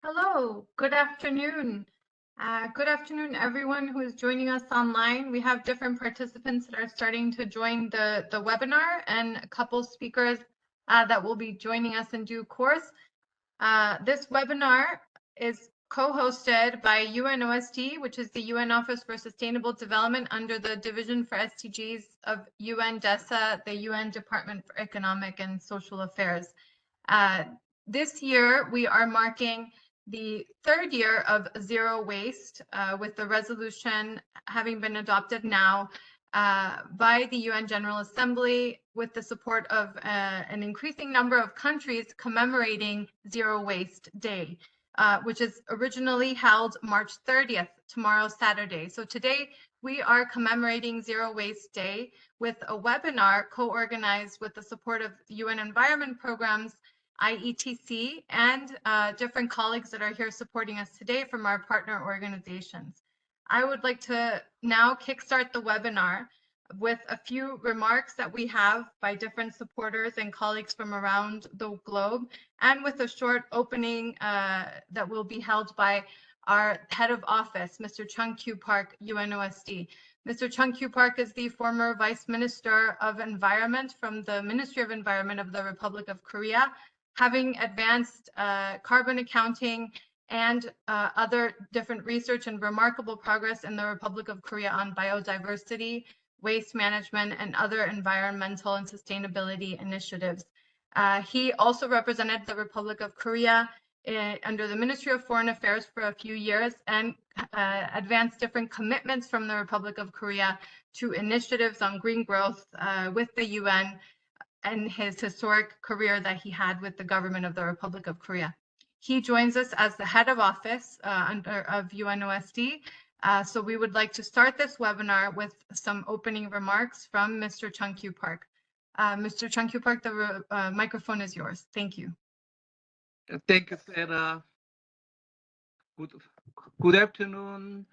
Hello, good afternoon. Good afternoon, everyone who is joining us online. We have different participants that are starting to join the webinar and a couple speakers that will be joining us in due course. This webinar is co-hosted by UNOSD, which is the UN Office for Sustainable Development under the Division for SDGs of UN-DESA, the UN Department for Economic and Social Affairs. This year, we are marking the third year of zero waste with the resolution having been adopted now by the UN General Assembly with the support of an increasing number of countries commemorating Zero Waste Day, which is originally held March 30th, tomorrow, Saturday. So today we are commemorating Zero Waste Day with a webinar co-organized with the support of UN Environment Programs, IETC, and different colleagues that are here supporting us today from our partner organizations. I would like to now kickstart the webinar with a few remarks that we have by different supporters and colleagues from around the globe, and with a short opening that will be held by our head of office, Mr. Chung Kyu Park, UNOSD. Mr. Chung Kyu Park is the former Vice Minister of Environment from the Ministry of Environment of the Republic of Korea, having advanced carbon accounting and other different research and remarkable progress in the Republic of Korea on biodiversity, waste management, and other environmental and sustainability initiatives. He also represented the Republic of Korea under the Ministry of Foreign Affairs for a few years and advanced different commitments from the Republic of Korea to initiatives on green growth with the UN and his historic career that he had with the government of the Republic of Korea. He joins us as the head of office of UNOSD. So we would like to start this webinar with some opening remarks from Mr. Chung Kyu Park. Mr. Chung Kyu Park, the microphone is yours. Thank you. Thank you, Sarah. Good afternoon,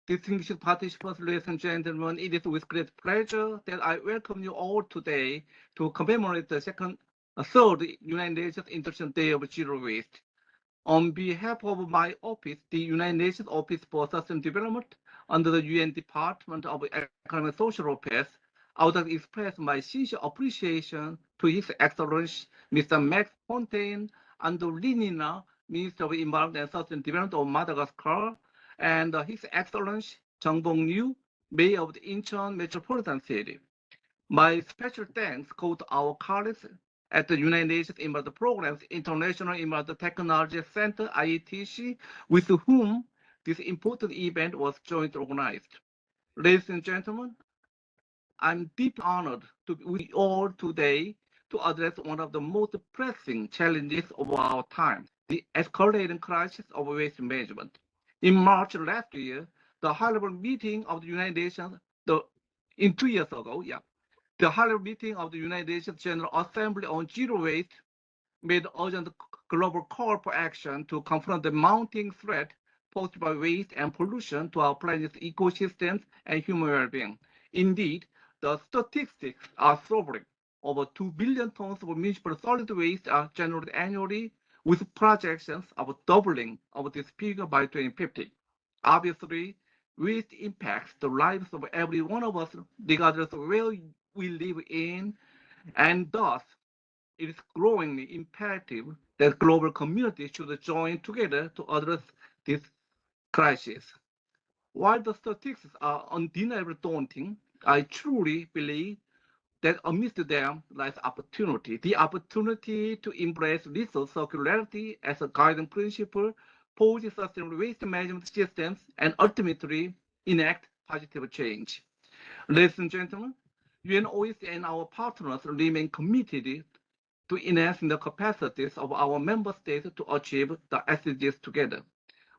distinguished participants, ladies and gentlemen. It is with great pleasure that I welcome you all today to commemorate the third United Nations International Day of Zero Waste. On behalf of my office, the United Nations Office for Sustainable Development under the UN Department of Economic and Social Affairs, I would like to express my sincere appreciation to His Excellency Mr. Max Fontaine and Linina, Minister of Environment and Sustainable Development of Madagascar, and His Excellency Jung Bong-Ryu, Mayor of the Incheon Metropolitan City. My special thanks go to our colleagues at the United Nations Environment Program's International Environmental Technology Center, IETC, with whom this important event was jointly organized. Ladies and gentlemen, I'm deeply honored to be with you all today to address one of the most pressing challenges of our time, the escalating crisis of waste management. In March last year, the high-level meeting of the United Nations, the high-level meeting of the United Nations General Assembly on Zero Waste made urgent global call for action to confront the mounting threat posed by waste and pollution to our planet's ecosystems and human well-being. Indeed, the statistics are sobering. Over 2 billion tons of municipal solid waste are generated annually, with projections of doubling of this figure by 2050. Obviously, waste impacts the lives of every one of us, regardless of where we live in, and thus it is growingly imperative that global communities should join together to address this crisis. While the statistics are undeniably daunting, I truly believe that amidst them lies opportunity, the opportunity to embrace resource circularity as a guiding principle, pose sustainable waste management systems, and ultimately enact positive change. Ladies and gentlemen, UNOSD and our partners remain committed to enhancing the capacities of our member states to achieve the SDGs together.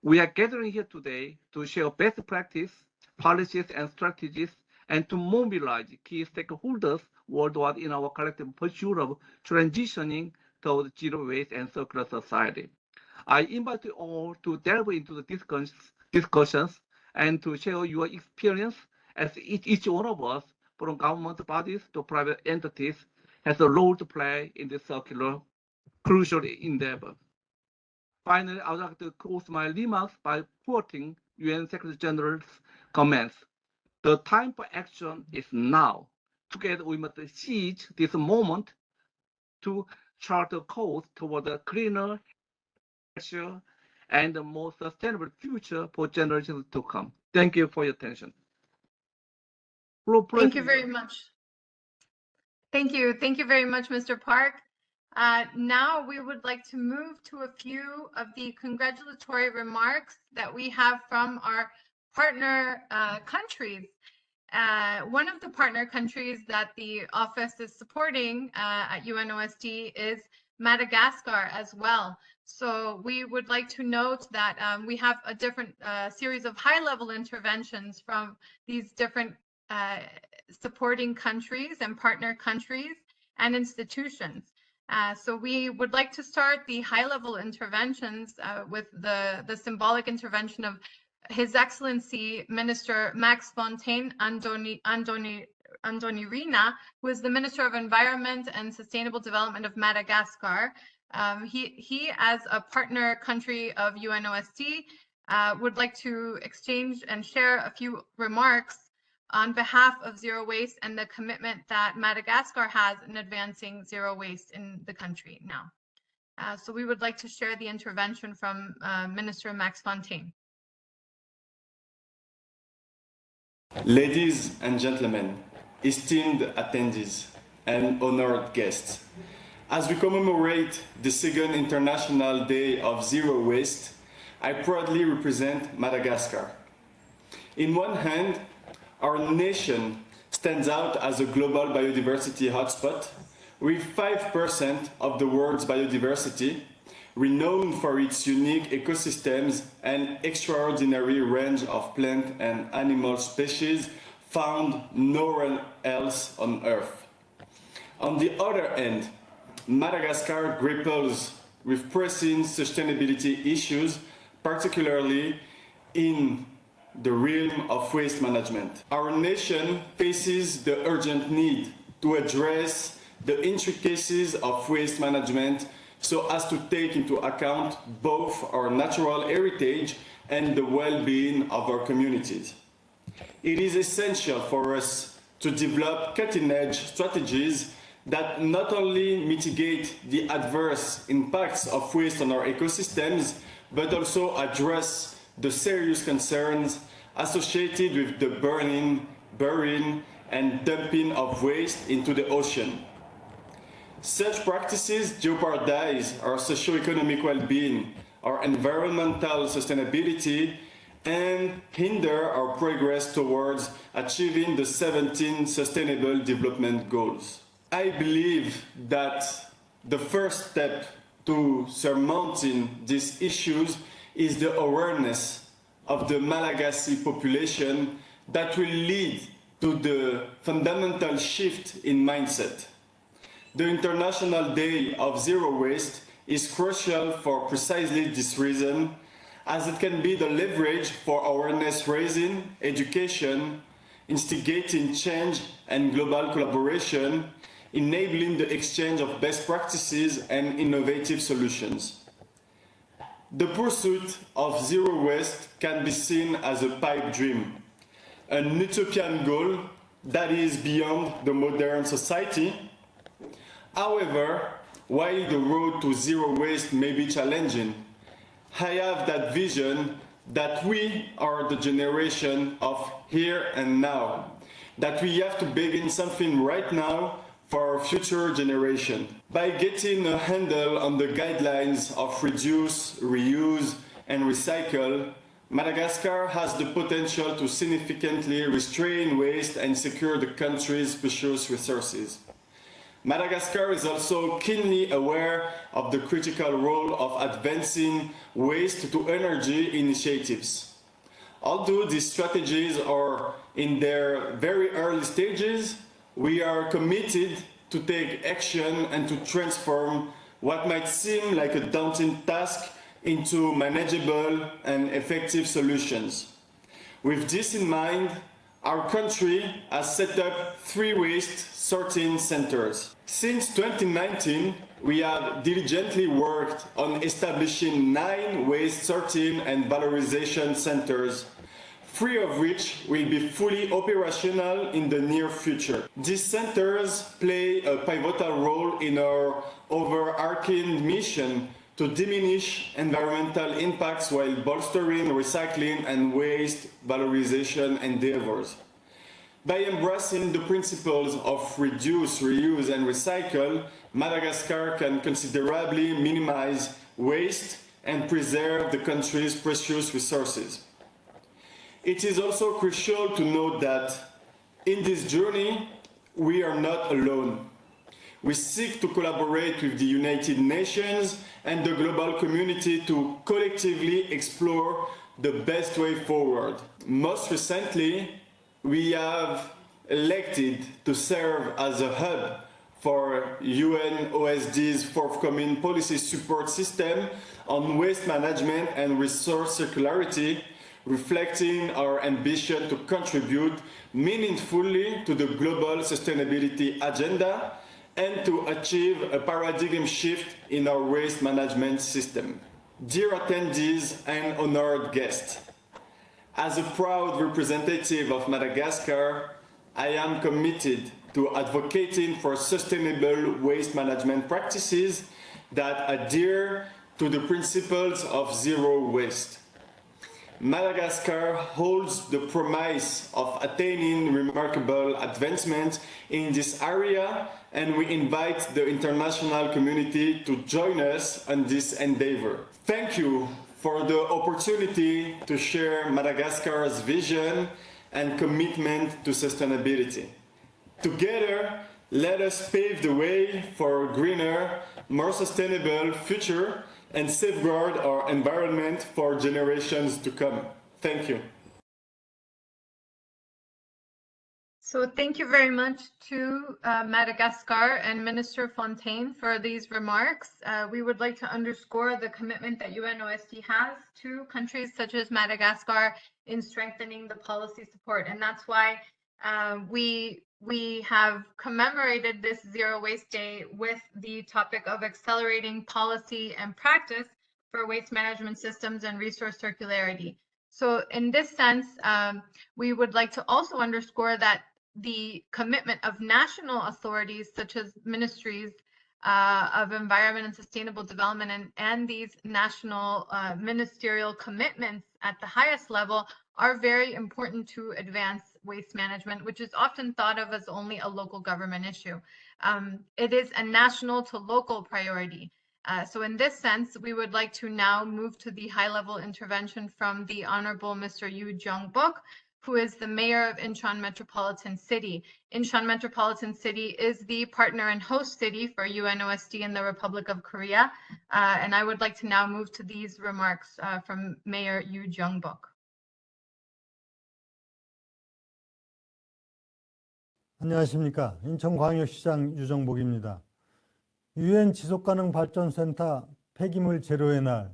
We are gathering here today to share best practice, policies, and strategies, and to mobilize key stakeholders worldwide in our collective pursuit of transitioning towards zero waste and circular society. I invite you all to delve into the discussions and to share your experience, as each one of us, from government bodies to private entities, has a role to play in this circular, crucial endeavor. Finally, I would like to close my remarks by quoting UN Secretary General's comments. The time for action is now. Together, we must seize this moment to chart a course toward a cleaner, healthier, and a more sustainable future for generations to come. Thank you for your attention. Thank you very much. Thank you. Thank you very much, Mr. Park. Now we would like to move to a few of the congratulatory remarks that we have from our partner countries. One of the partner countries that the office is supporting at UNOSD is Madagascar as well. So we would like to note that we have a different series of high-level interventions from these different supporting countries and partner countries and institutions. So we would like to start the high-level interventions with the symbolic intervention of His Excellency Minister Max Fontaine Andonirina, who is the Minister of Environment and Sustainable Development of Madagascar. He, as a partner country of UNOSD, would like to exchange and share a few remarks on behalf of zero waste and the commitment that Madagascar has in advancing zero waste in the country now. So we would like to share the intervention from Minister Max Fontaine. Ladies and gentlemen, esteemed attendees and honored guests, as we commemorate the second International Day of Zero Waste, I proudly represent Madagascar. In one hand, our nation stands out as a global biodiversity hotspot with 5% of the world's biodiversity, renowned for its unique ecosystems and extraordinary range of plant and animal species found nowhere else on Earth. On the other hand, Madagascar grapples with pressing sustainability issues, particularly in the realm of waste management. Our nation faces the urgent need to address the intricacies of waste management so as to take into account both our natural heritage and the well-being of our communities. It is essential for us to develop cutting-edge strategies that not only mitigate the adverse impacts of waste on our ecosystems, but also address the serious concerns associated with the burning, burying, and dumping of waste into the ocean. Such practices jeopardize our socio-economic well-being, our environmental sustainability, and hinder our progress towards achieving the 17 Sustainable Development Goals. I believe that the first step to surmounting these issues is the awareness of the Malagasy population that will lead to the fundamental shift in mindset. The International Day of Zero Waste is crucial for precisely this reason, as it can be the leverage for awareness raising, education, instigating change and global collaboration, enabling the exchange of best practices and innovative solutions. The pursuit of zero waste can be seen as a pipe dream, an utopian goal that is beyond the modern society. However, while the road to zero waste may be challenging, I have that vision that we are the generation of here and now, that we have to begin something right now for our future generation. By getting a handle on the guidelines of reduce, reuse, and recycle, Madagascar has the potential to significantly restrain waste and secure the country's precious resources. Madagascar is also keenly aware of the critical role of advancing waste-to-energy initiatives. Although these strategies are in their very early stages, we are committed to take action and to transform what might seem like a daunting task into manageable and effective solutions. With this in mind, our country has set up 3 waste sorting centers. Since 2019, we have diligently worked on establishing 9 waste sorting and valorization centers, 3 of which will be fully operational in the near future. These centers play a pivotal role in our overarching mission to diminish environmental impacts while bolstering recycling and waste valorization endeavors. By embracing the principles of reduce, reuse, and recycle, Madagascar can considerably minimize waste and preserve the country's precious resources. It is also crucial to note that in this journey, we are not alone. We seek to collaborate with the United Nations and the global community to collectively explore the best way forward. Most recently, we have elected to serve as a hub for UNOSD's forthcoming policy support system on waste management and resource circularity, reflecting our ambition to contribute meaningfully to the global sustainability agenda and to achieve a paradigm shift in our waste management system. Dear attendees and honored guests, as a proud representative of Madagascar, I am committed to advocating for sustainable waste management practices that adhere to the principles of zero waste. Madagascar holds the promise of attaining remarkable advancement in this area, and we invite the international community to join us on this endeavor. Thank you for the opportunity to share Madagascar's vision and commitment to sustainability. Together, let us pave the way for a greener, more sustainable future and safeguard our environment for generations to come. Thank you. So thank you very much to Madagascar and Minister Fontaine for these remarks. We would like to underscore the commitment that UNOSD has to countries such as Madagascar in strengthening the policy support. And that's why we have commemorated this Zero Waste Day with the topic of accelerating policy and practice for waste management systems and resource circularity. So in this sense, we would like to also underscore that the commitment of national authorities such as ministries of environment and sustainable development and these national ministerial commitments at the highest level are very important to advance waste management, which is often thought of as only a local government issue. It is a national to local priority. So in this sense, we would like to now move to the high-level intervention from the Honorable Mr. Yu Jung-bok, who is the mayor of Incheon Metropolitan City. Incheon Metropolitan City is the partner and host city for UNOSD in the Republic of Korea. And I would like to now move to these remarks from Mayor Yu Jung-bok. 안녕하십니까. 인천광역시장 유정복입니다. UN 지속가능발전센터 폐기물 제로의 날,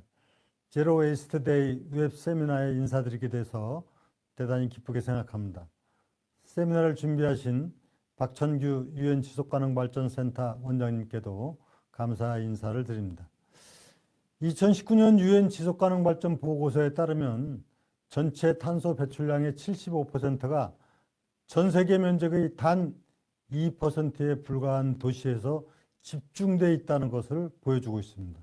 제로 웨이스트 데이 웹 세미나에 인사드리게 돼서 대단히 기쁘게 생각합니다. 세미나를 준비하신 박천규 UN 지속가능발전센터 원장님께도 감사 인사를 드립니다. 2019년 UN 지속가능발전 보고서에 따르면 전체 탄소 배출량의 75%가 전 세계 면적의 단 2%에 불과한 도시에서 집중되어 있다는 것을 보여주고 있습니다.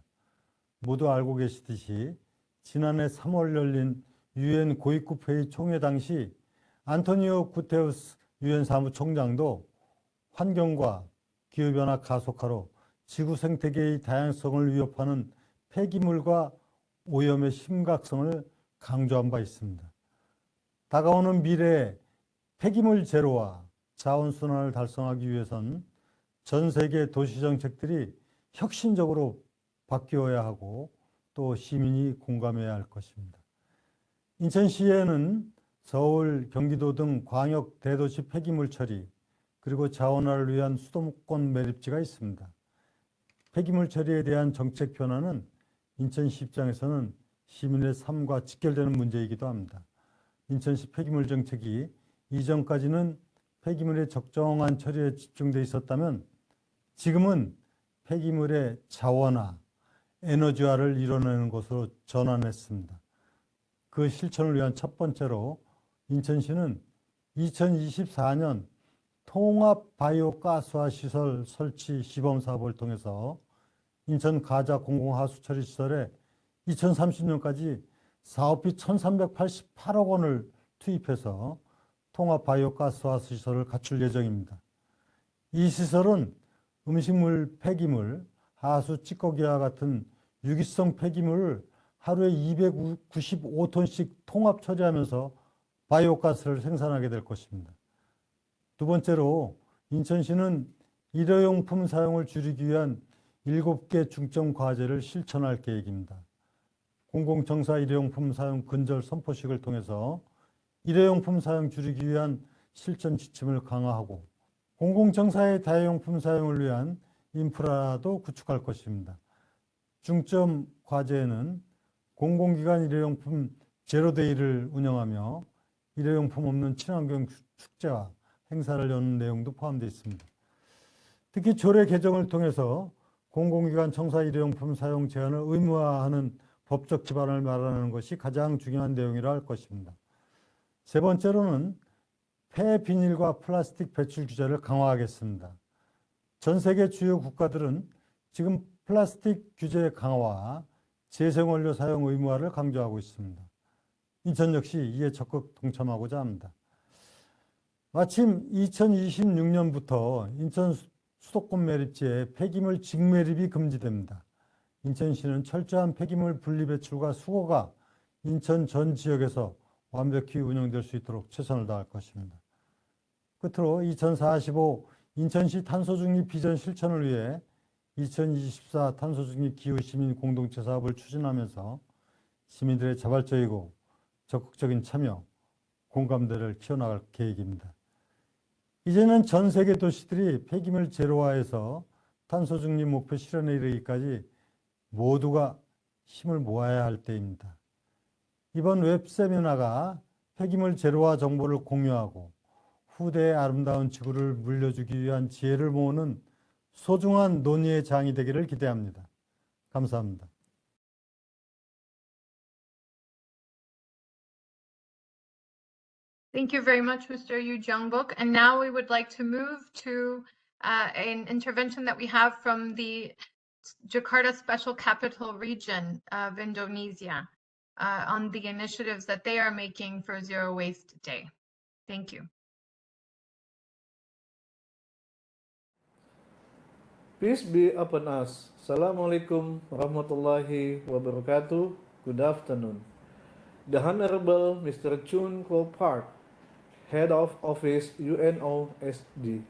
모두 알고 계시듯이 지난해 3월 열린 UN 고위급 회의 총회 당시 안토니오 구테우스 UN 사무총장도 환경과 기후변화 가속화로 지구 생태계의 다양성을 위협하는 폐기물과 오염의 심각성을 강조한 바 있습니다. 다가오는 미래에 폐기물 제로와 자원순환을 달성하기 위해선 전 세계 도시정책들이 혁신적으로 바뀌어야 하고 또 시민이 공감해야 할 것입니다. 인천시에는 서울, 경기도 등 광역 대도시 폐기물 처리 그리고 자원화를 위한 수도권 매립지가 있습니다. 폐기물 처리에 대한 정책 변화는 인천시 입장에서는 시민의 삶과 직결되는 문제이기도 합니다. 인천시 폐기물 정책이 이전까지는 폐기물의 적정한 처리에 집중돼 있었다면 지금은 폐기물의 자원화, 에너지화를 이뤄내는 곳으로 전환했습니다. 그 실천을 위한 첫 번째로 인천시는 2024년 통합 바이오가스화 시설 설치 시범 사업을 통해서 인천 가자 공공하수처리 시설에 2030년까지 사업비 1,388억 원을 투입해서 통합 바이오가스화 시설을 갖출 예정입니다. 이 시설은 음식물 폐기물, 하수 찌꺼기와 같은 유기성 폐기물을 하루에 295톤씩 통합 처리하면서 바이오가스를 생산하게 될 것입니다. 두 번째로 인천시는 일회용품 사용을 줄이기 위한 7개 중점 과제를 실천할 계획입니다. 공공청사 일회용품 사용 근절 선포식을 통해서 일회용품 사용 줄이기 위한 실천 지침을 강화하고 공공청사의 다회용품 사용을 위한 인프라도 구축할 것입니다. 중점 과제에는 공공기관 일회용품 제로데이를 운영하며 일회용품 없는 친환경 축제와 행사를 여는 내용도 포함되어 있습니다. 특히 조례 개정을 통해서 공공기관 청사 일회용품 사용 제한을 의무화하는 법적 기반을 마련하는 것이 가장 중요한 내용이라 할 것입니다. 세 번째로는 폐비닐과 플라스틱 배출 규제를 강화하겠습니다. 전 세계 주요 국가들은 지금 플라스틱 규제 강화와 재생원료 사용 의무화를 강조하고 있습니다. 인천 역시 이에 적극 동참하고자 합니다. 마침 2026년부터 인천 수도권 매립지에 폐기물 직매립이 금지됩니다. 인천시는 철저한 폐기물 분리배출과 수거가 인천 전 지역에서 완벽히 운영될 수 있도록 최선을 다할 것입니다. 끝으로 2045 인천시 탄소중립 비전 실천을 위해 2024 탄소중립 기후시민 공동체 사업을 추진하면서 시민들의 자발적이고 적극적인 참여, 공감대를 키워나갈 계획입니다. 이제는 전 세계 도시들이 폐기물 제로화에서 탄소중립 목표 실현에 이르기까지 모두가 힘을 모아야 할 때입니다. 이번 웹 세미나가 폐기물 제로화 정보를 공유하고 후대의 아름다운 지구를 물려주기 위한 지혜를 모으는 소중한 논의의 장이 되기를 기대합니다. 감사합니다. Thank you very much, Mr. Yu Jeongbok. And now we would like to move to an intervention that we have from the Jakarta Special Capital Region of Indonesia on the initiatives that they are making for Zero Waste Day. Thank you. Peace be upon us. Assalamualaikum warahmatullahi wabarakatuh. Good afternoon. The Honorable Mr. Chun Ko Park, Head of Office UNOSD.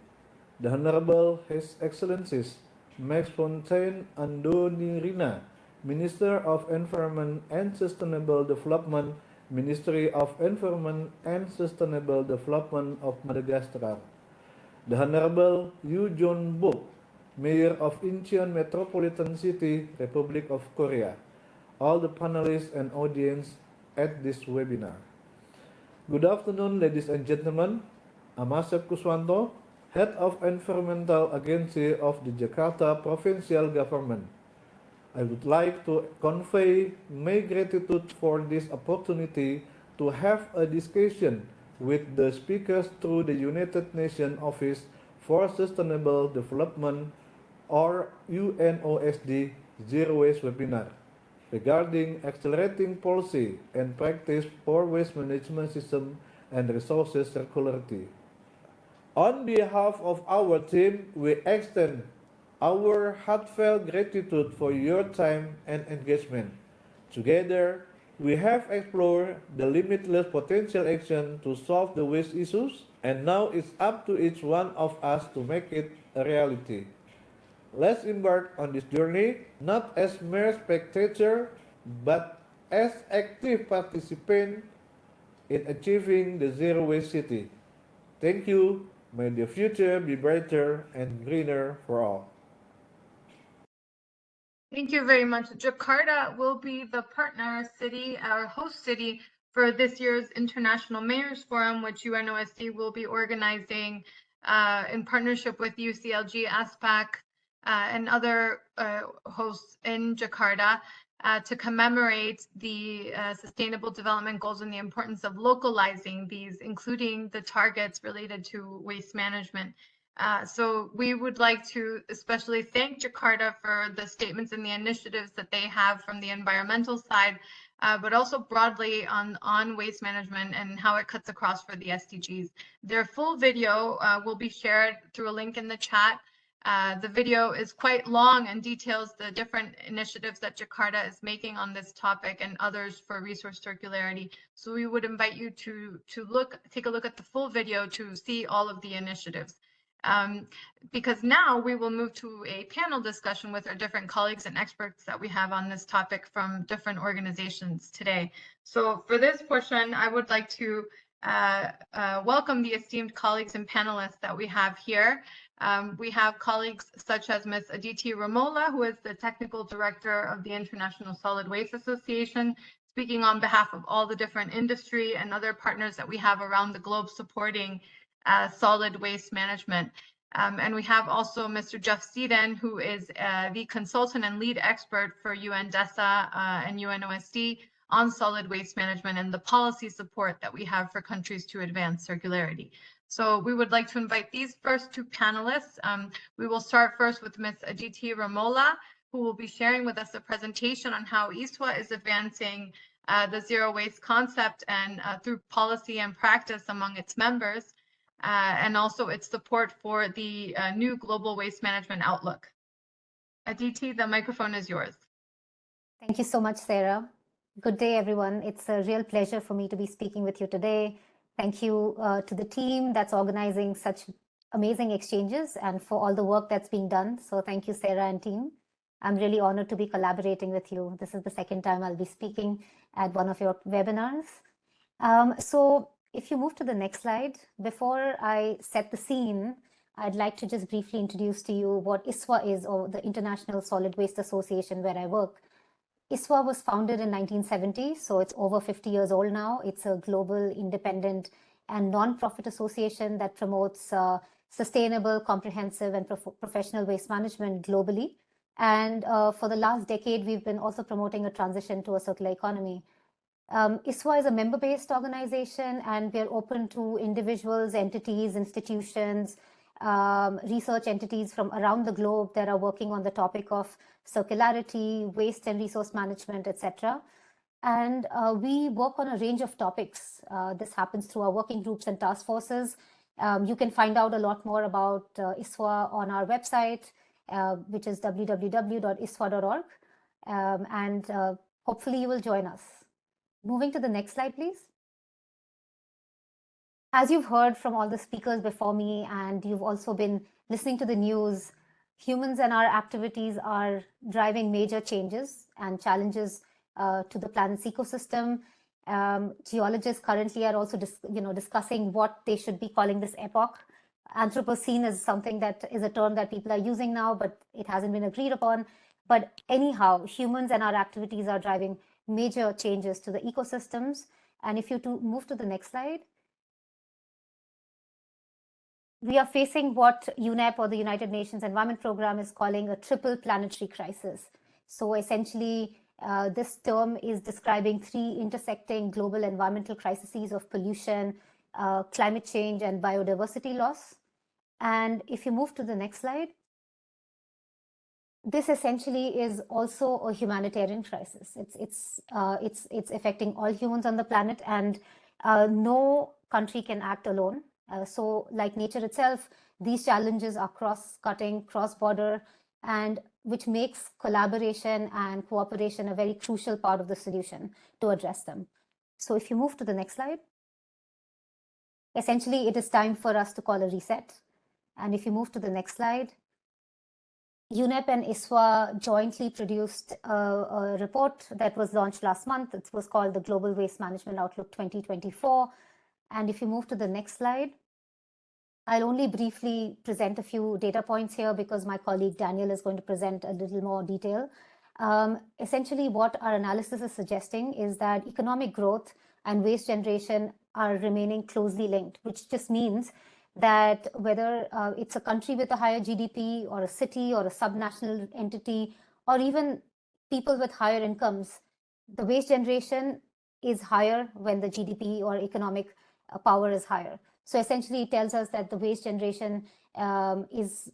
The Honorable His Excellencies Max Fontaine Andonirina, Minister of Environment and Sustainable Development, Ministry of Environment and Sustainable Development of Madagascar. The Honorable Yu Jeongbok, Mayor of Incheon Metropolitan City, Republic of Korea, all the panelists and audience at this webinar. Good afternoon, ladies and gentlemen. I'm Asep Kuswanto, Head of Environmental Agency of the Jakarta Provincial Government. I would like to convey my gratitude for this opportunity to have a discussion with the speakers through the United Nations Office for Sustainable Development or UNOSD Zero Waste webinar regarding accelerating policy and practice for waste management system and resources circularity. On behalf of our team, we extend our heartfelt gratitude for your time and engagement. Together, we have explored the limitless potential action to solve the waste issues, and now it's up to each one of us to make it a reality. Let's embark on this journey, not as mere spectators, but as active participants in achieving the Zero Waste City. Thank you. May the future be brighter and greener for all. Thank you very much. Jakarta will be the partner city, our host city, for this year's International Mayors Forum, which UNOSD will be organizing in partnership with UCLG, ASPAC, and other hosts in Jakarta to commemorate the Sustainable Development Goals and the importance of localizing these, including the targets related to waste management. So we would like to especially thank Jakarta for the statements and the initiatives that they have from the environmental side, but also broadly on waste management and how it cuts across for the SDGs. Their full video will be shared through a link in the chat. The video is quite long and details the different initiatives that Jakarta is making on this topic and others for resource circularity. So we would invite you to take a look at the full video to see all of the initiatives. Because now we will move to a panel discussion with our different colleagues and experts that we have on this topic from different organizations today. So for this portion, I would like to welcome the esteemed colleagues and panelists that we have here. We have colleagues such as Ms. Aditi Ramola, who is the Technical Director of the International Solid Waste Association, speaking on behalf of all the different industry and other partners that we have around the globe supporting solid waste management. And we have also Mr. Jeff Seeden, who is the consultant and lead expert for UNDESA and UNOSD on solid waste management and the policy support that we have for countries to advance circularity. So we would like to invite these first two panelists. We will start first with Ms. Aditi Ramola, who will be sharing with us a presentation on how ISWA is advancing the zero waste concept and through policy and practice among its members, and also its support for the new global waste management outlook. Aditi, the microphone is yours. Thank you so much, Sarah. Good day, everyone. It's a real pleasure for me to be speaking with you today. Thank you to the team that's organizing such amazing exchanges and for all the work that's being done. So thank you, Sarah and team. I'm really honored to be collaborating with you. This is the second time I'll be speaking at one of your webinars. So if you move to the next slide, before I set the scene, I'd like to just briefly introduce to you what ISWA is, or the International Solid Waste Association where I work. ISWA was founded in 1970, so it's over 50 years old now. It's a global, independent, and non-profit association that promotes sustainable, comprehensive, and professional waste management globally. And for the last decade, we've been also promoting a transition to a circular economy. ISWA is a member-based organization, and we're open to individuals, entities, institutions, research entities from around the globe that are working on the topic of circularity, waste and resource management, etc. And we work on a range of topics. This happens through our working groups and task forces. You can find out a lot more about ISWA on our website, which is www.iswa.org. And hopefully you will join us. Moving to the next slide, please. As you've heard from all the speakers before me, and you've also been listening to the news, humans and our activities are driving major changes and challenges to the planet's ecosystem. Geologists currently are also discussing what they should be calling this epoch. Anthropocene is something that is a term that people are using now, but it hasn't been agreed upon. But anyhow, humans and our activities are driving major changes to the ecosystems. And if you move to the next slide, we are facing what UNEP, or the United Nations Environment Programme, is calling a triple planetary crisis. So essentially, this term is describing three intersecting global environmental crises of pollution, climate change, and biodiversity loss. And if you move to the next slide, this essentially is also a humanitarian crisis. It's affecting all humans on the planet, and no country can act alone. So like nature itself, these challenges are cross-cutting, cross-border, and which makes collaboration and cooperation a very crucial part of the solution to address them. So if you move to the next slide, essentially it is time for us to call a reset. And if you move to the next slide, UNEP and ISWA jointly produced a report that was launched last month. It was called the Global Waste Management Outlook 2024. And if you move to the next slide, I'll only briefly present a few data points here because my colleague Daniel is going to present a little more detail. Essentially, what our analysis is suggesting is that economic growth and waste generation are remaining closely linked, which just means that whether it's a country with a higher GDP or a city or a subnational entity, or even people with higher incomes, the waste generation is higher when the GDP or economic power is higher. So essentially, it tells us that the waste generation is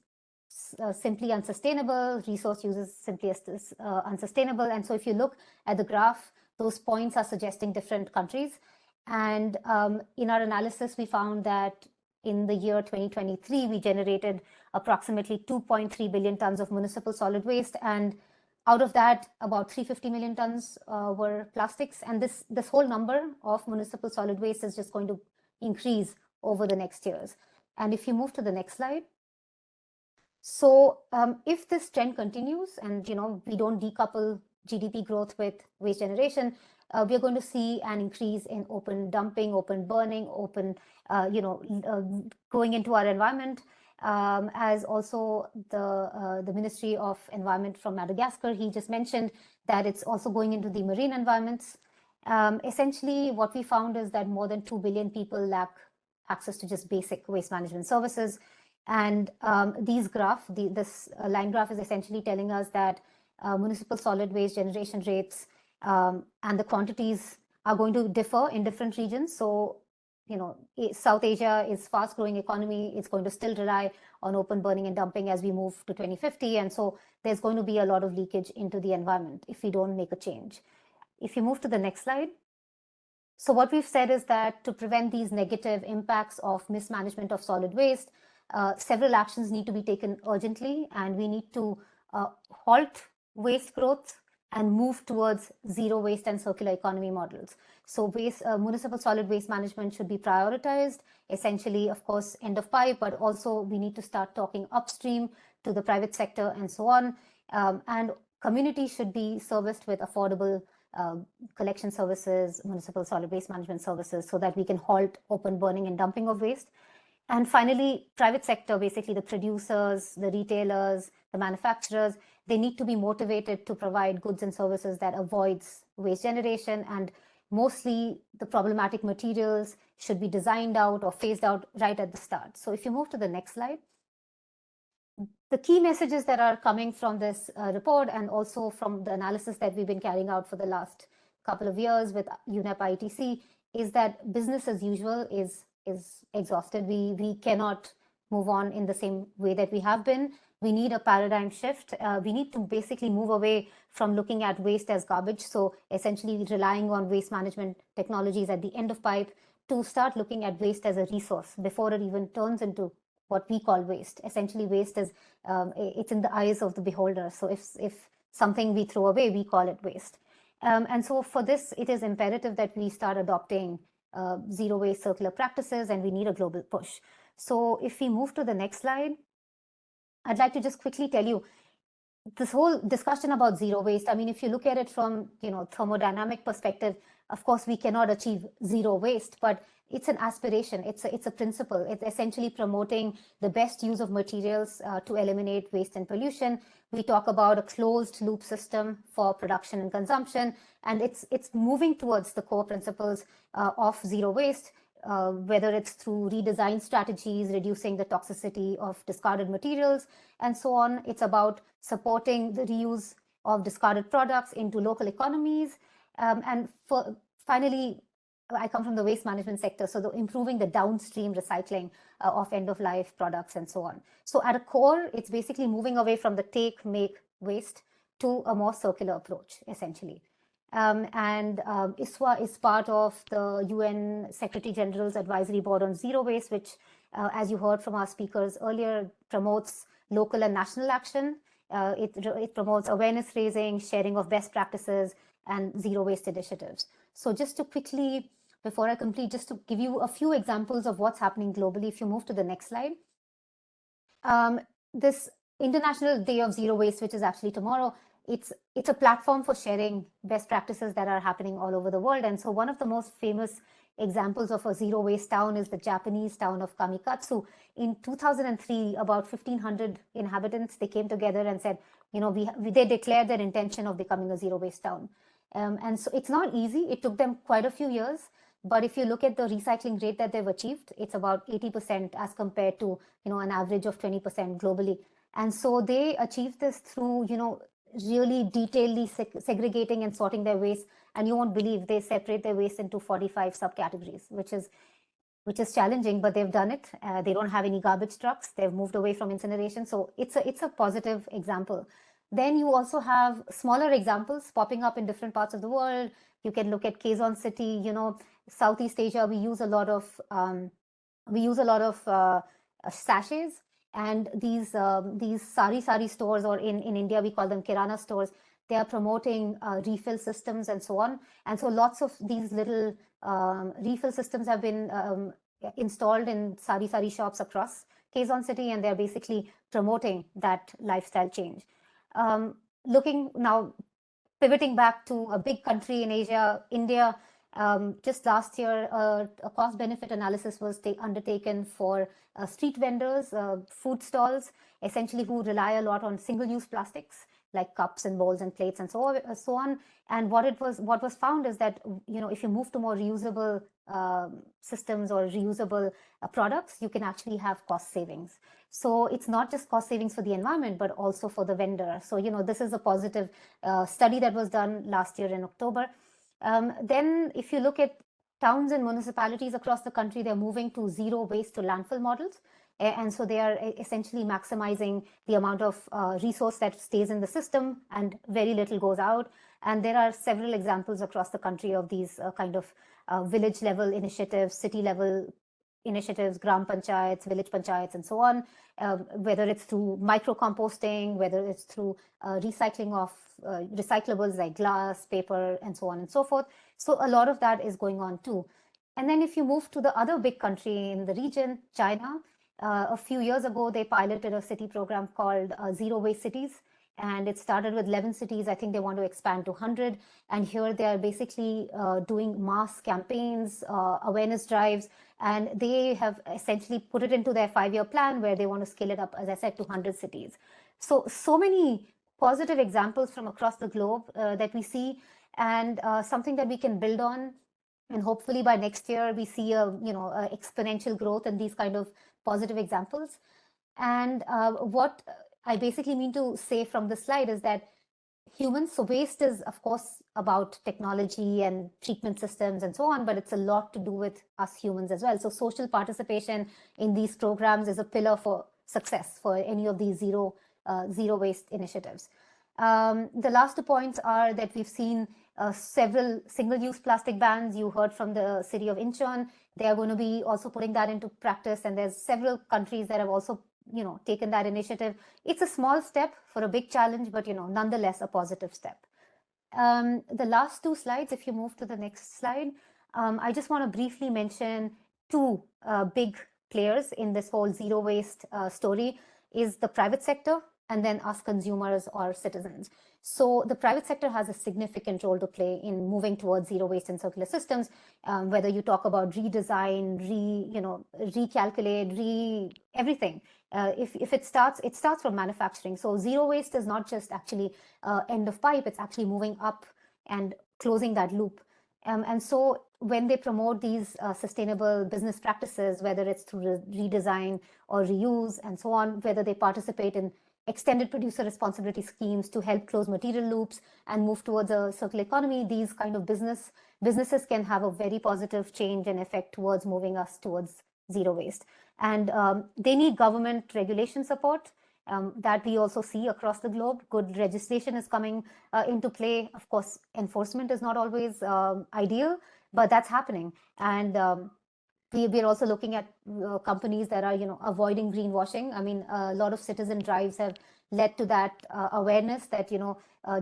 simply unsustainable, resource use is simply unsustainable. And so if you look at the graph, those points are suggesting different countries. And in our analysis, we found that in the year 2023, we generated approximately 2.3 billion tons of municipal solid waste. And out of that, about 350 million tons were plastics. And this whole number of municipal solid waste is just going to increase over the next years. And if you move to the next slide. So if this trend continues and we don't decouple GDP growth with waste generation, we're going to see an increase in open dumping, open burning, open going into our environment. As also the Ministry of Environment from Madagascar, he just mentioned that it's also going into the marine environments. Essentially, what we found is that more than 2 billion people lack access to just basic waste management services. And this line graph is essentially telling us that municipal solid waste generation rates and the quantities are going to differ in different regions. So, South Asia is fast-growing economy. It's going to still rely on open burning and dumping as we move to 2050. And so there's going to be a lot of leakage into the environment if we don't make a change. If you move to the next slide. So what we've said is that to prevent these negative impacts of mismanagement of solid waste, several actions need to be taken urgently, and we need to halt waste growth and move towards zero waste and circular economy models. So municipal solid waste management should be prioritized, essentially, of course, end of pipe, but also we need to start talking upstream to the private sector and so on. And communities should be serviced with affordable collection services, municipal solid waste management services, so that we can halt open burning and dumping of waste. And finally, private sector, basically the producers, the retailers, the manufacturers, they need to be motivated to provide goods and services that avoids waste generation, and mostly the problematic materials should be designed out or phased out right at the start. So if you move to the next slide. The key messages that are coming from this report and also from the analysis that we've been carrying out for the last couple of years with UNEP ITC is that business as usual is exhausted. We cannot move on in the same way that we have been. We need a paradigm shift. We need to basically move away from looking at waste as garbage. So essentially relying on waste management technologies at the end of pipe to start looking at waste as a resource before it even turns into what we call waste. Essentially, waste is, it's in the eyes of the beholder. So if something we throw away, we call it waste. And so for this, it is imperative that we start adopting zero waste circular practices, and we need a global push. So if we move to the next slide, I'd like to just quickly tell you this whole discussion about zero waste. I mean, if you look at it from thermodynamic perspective, of course, we cannot achieve zero waste, but it's an aspiration. It's a principle. It's essentially promoting the best use of materials to eliminate waste and pollution. We talk about a closed loop system for production and consumption, and it's moving towards the core principles of zero waste, whether it's through redesign strategies, reducing the toxicity of discarded materials, and so on. It's about supporting the reuse of discarded products into local economies. And finally, I come from the waste management sector, so improving the downstream recycling of end-of-life products and so on. So at a core, it's basically moving away from the take, make, waste to a more circular approach, essentially. ISWA is part of the UN Secretary General's Advisory Board on Zero Waste, which, as you heard from our speakers earlier, promotes local and national action. It promotes awareness raising, sharing of best practices, and zero waste initiatives. So just to quickly, before I complete, just to give you a few examples of what's happening globally, if you move to the next slide. This International Day of Zero Waste, which is actually tomorrow, it's a platform for sharing best practices that are happening all over the world. And so one of the most famous examples of a zero waste town is the Japanese town of Kamikatsu. In 2003, about 1,500 inhabitants, they came together and said, they declared their intention of becoming a zero waste town. And so it's not easy. It took them quite a few years. But if you look at the recycling rate that they've achieved, it's about 80% as compared to, an average of 20% globally. And so they achieved this through, really detailedly segregating and sorting their waste. And you won't believe they separate their waste into 45 subcategories, which is challenging, but they've done it. They don't have any garbage trucks. They've moved away from incineration. So it's a positive example. Then you also have smaller examples popping up in different parts of the world. You can look at Quezon City, Southeast Asia. We use a lot of sachets, and these sari stores, or in India we call them kirana stores. They are promoting refill systems and so on. And so lots of these little refill systems have been installed in sari shops across Quezon City, and they're basically promoting that lifestyle change. Looking now, pivoting back to a big country in Asia, India, just last year, a cost-benefit analysis was undertaken for street vendors, food stalls, essentially who rely a lot on single-use plastics like cups and bowls and plates and so on. And what was found is that, if you move to more reusable systems or reusable products, you can actually have cost savings. So it's not just cost savings for the environment, but also for the vendor. So, this is a positive study that was done last year in October. Then if you look at towns and municipalities across the country, they're moving to zero waste to landfill models. And so they are essentially maximizing the amount of resource that stays in the system and very little goes out. And there are several examples across the country of these kind of village level initiatives, city level initiatives, gram panchayats, village panchayats, and so on, whether it's through micro composting, whether it's through recycling of recyclables like glass, paper, and so on and so forth. So a lot of that is going on too. And then if you move to the other big country in the region, China, a few years ago, they piloted a city program called Zero Waste Cities. And it started with 11 cities. I think they want to expand to 100. And here they are basically doing mass campaigns, awareness drives, and they have essentially put it into their 5-year plan where they want to scale it up, as I said, to 100 cities. So many positive examples from across the globe that we see, and something that we can build on. And hopefully by next year, we see a exponential growth in these kind of positive examples. And what I basically mean to say from this slide is that so waste is, of course, about technology and treatment systems and so on, but it's a lot to do with us humans as well. So social participation in these programs is a pillar for success for any of these zero waste initiatives. The last 2 points are that we've seen several single-use plastic bans. You heard from the city of Incheon. They are going to be also putting that into practice, and there's several countries that have also taken that initiative. It's a small step for a big challenge, but nonetheless a positive step. The last 2 slides, if you move to the next slide, I just want to briefly mention 2 big players in this whole zero waste story, is the private sector and then us consumers or citizens. So the private sector has a significant role to play in moving towards zero waste and circular systems, whether you talk about redesign, recalculate, everything. If it starts from manufacturing. So zero waste is not just actually end of pipe, it's actually moving up and closing that loop. And so when they promote these sustainable business practices, whether it's through redesign or reuse and so on, whether they participate in extended producer responsibility schemes to help close material loops and move towards a circular economy, these kind of businesses can have a very positive change and effect towards moving us towards zero waste. And they need government regulation support that we also see across the globe. Good legislation is coming into play. Of course, enforcement is not always ideal, but that's happening. And we're also looking at companies that are, avoiding greenwashing. I mean, a lot of citizen drives have led to that awareness that,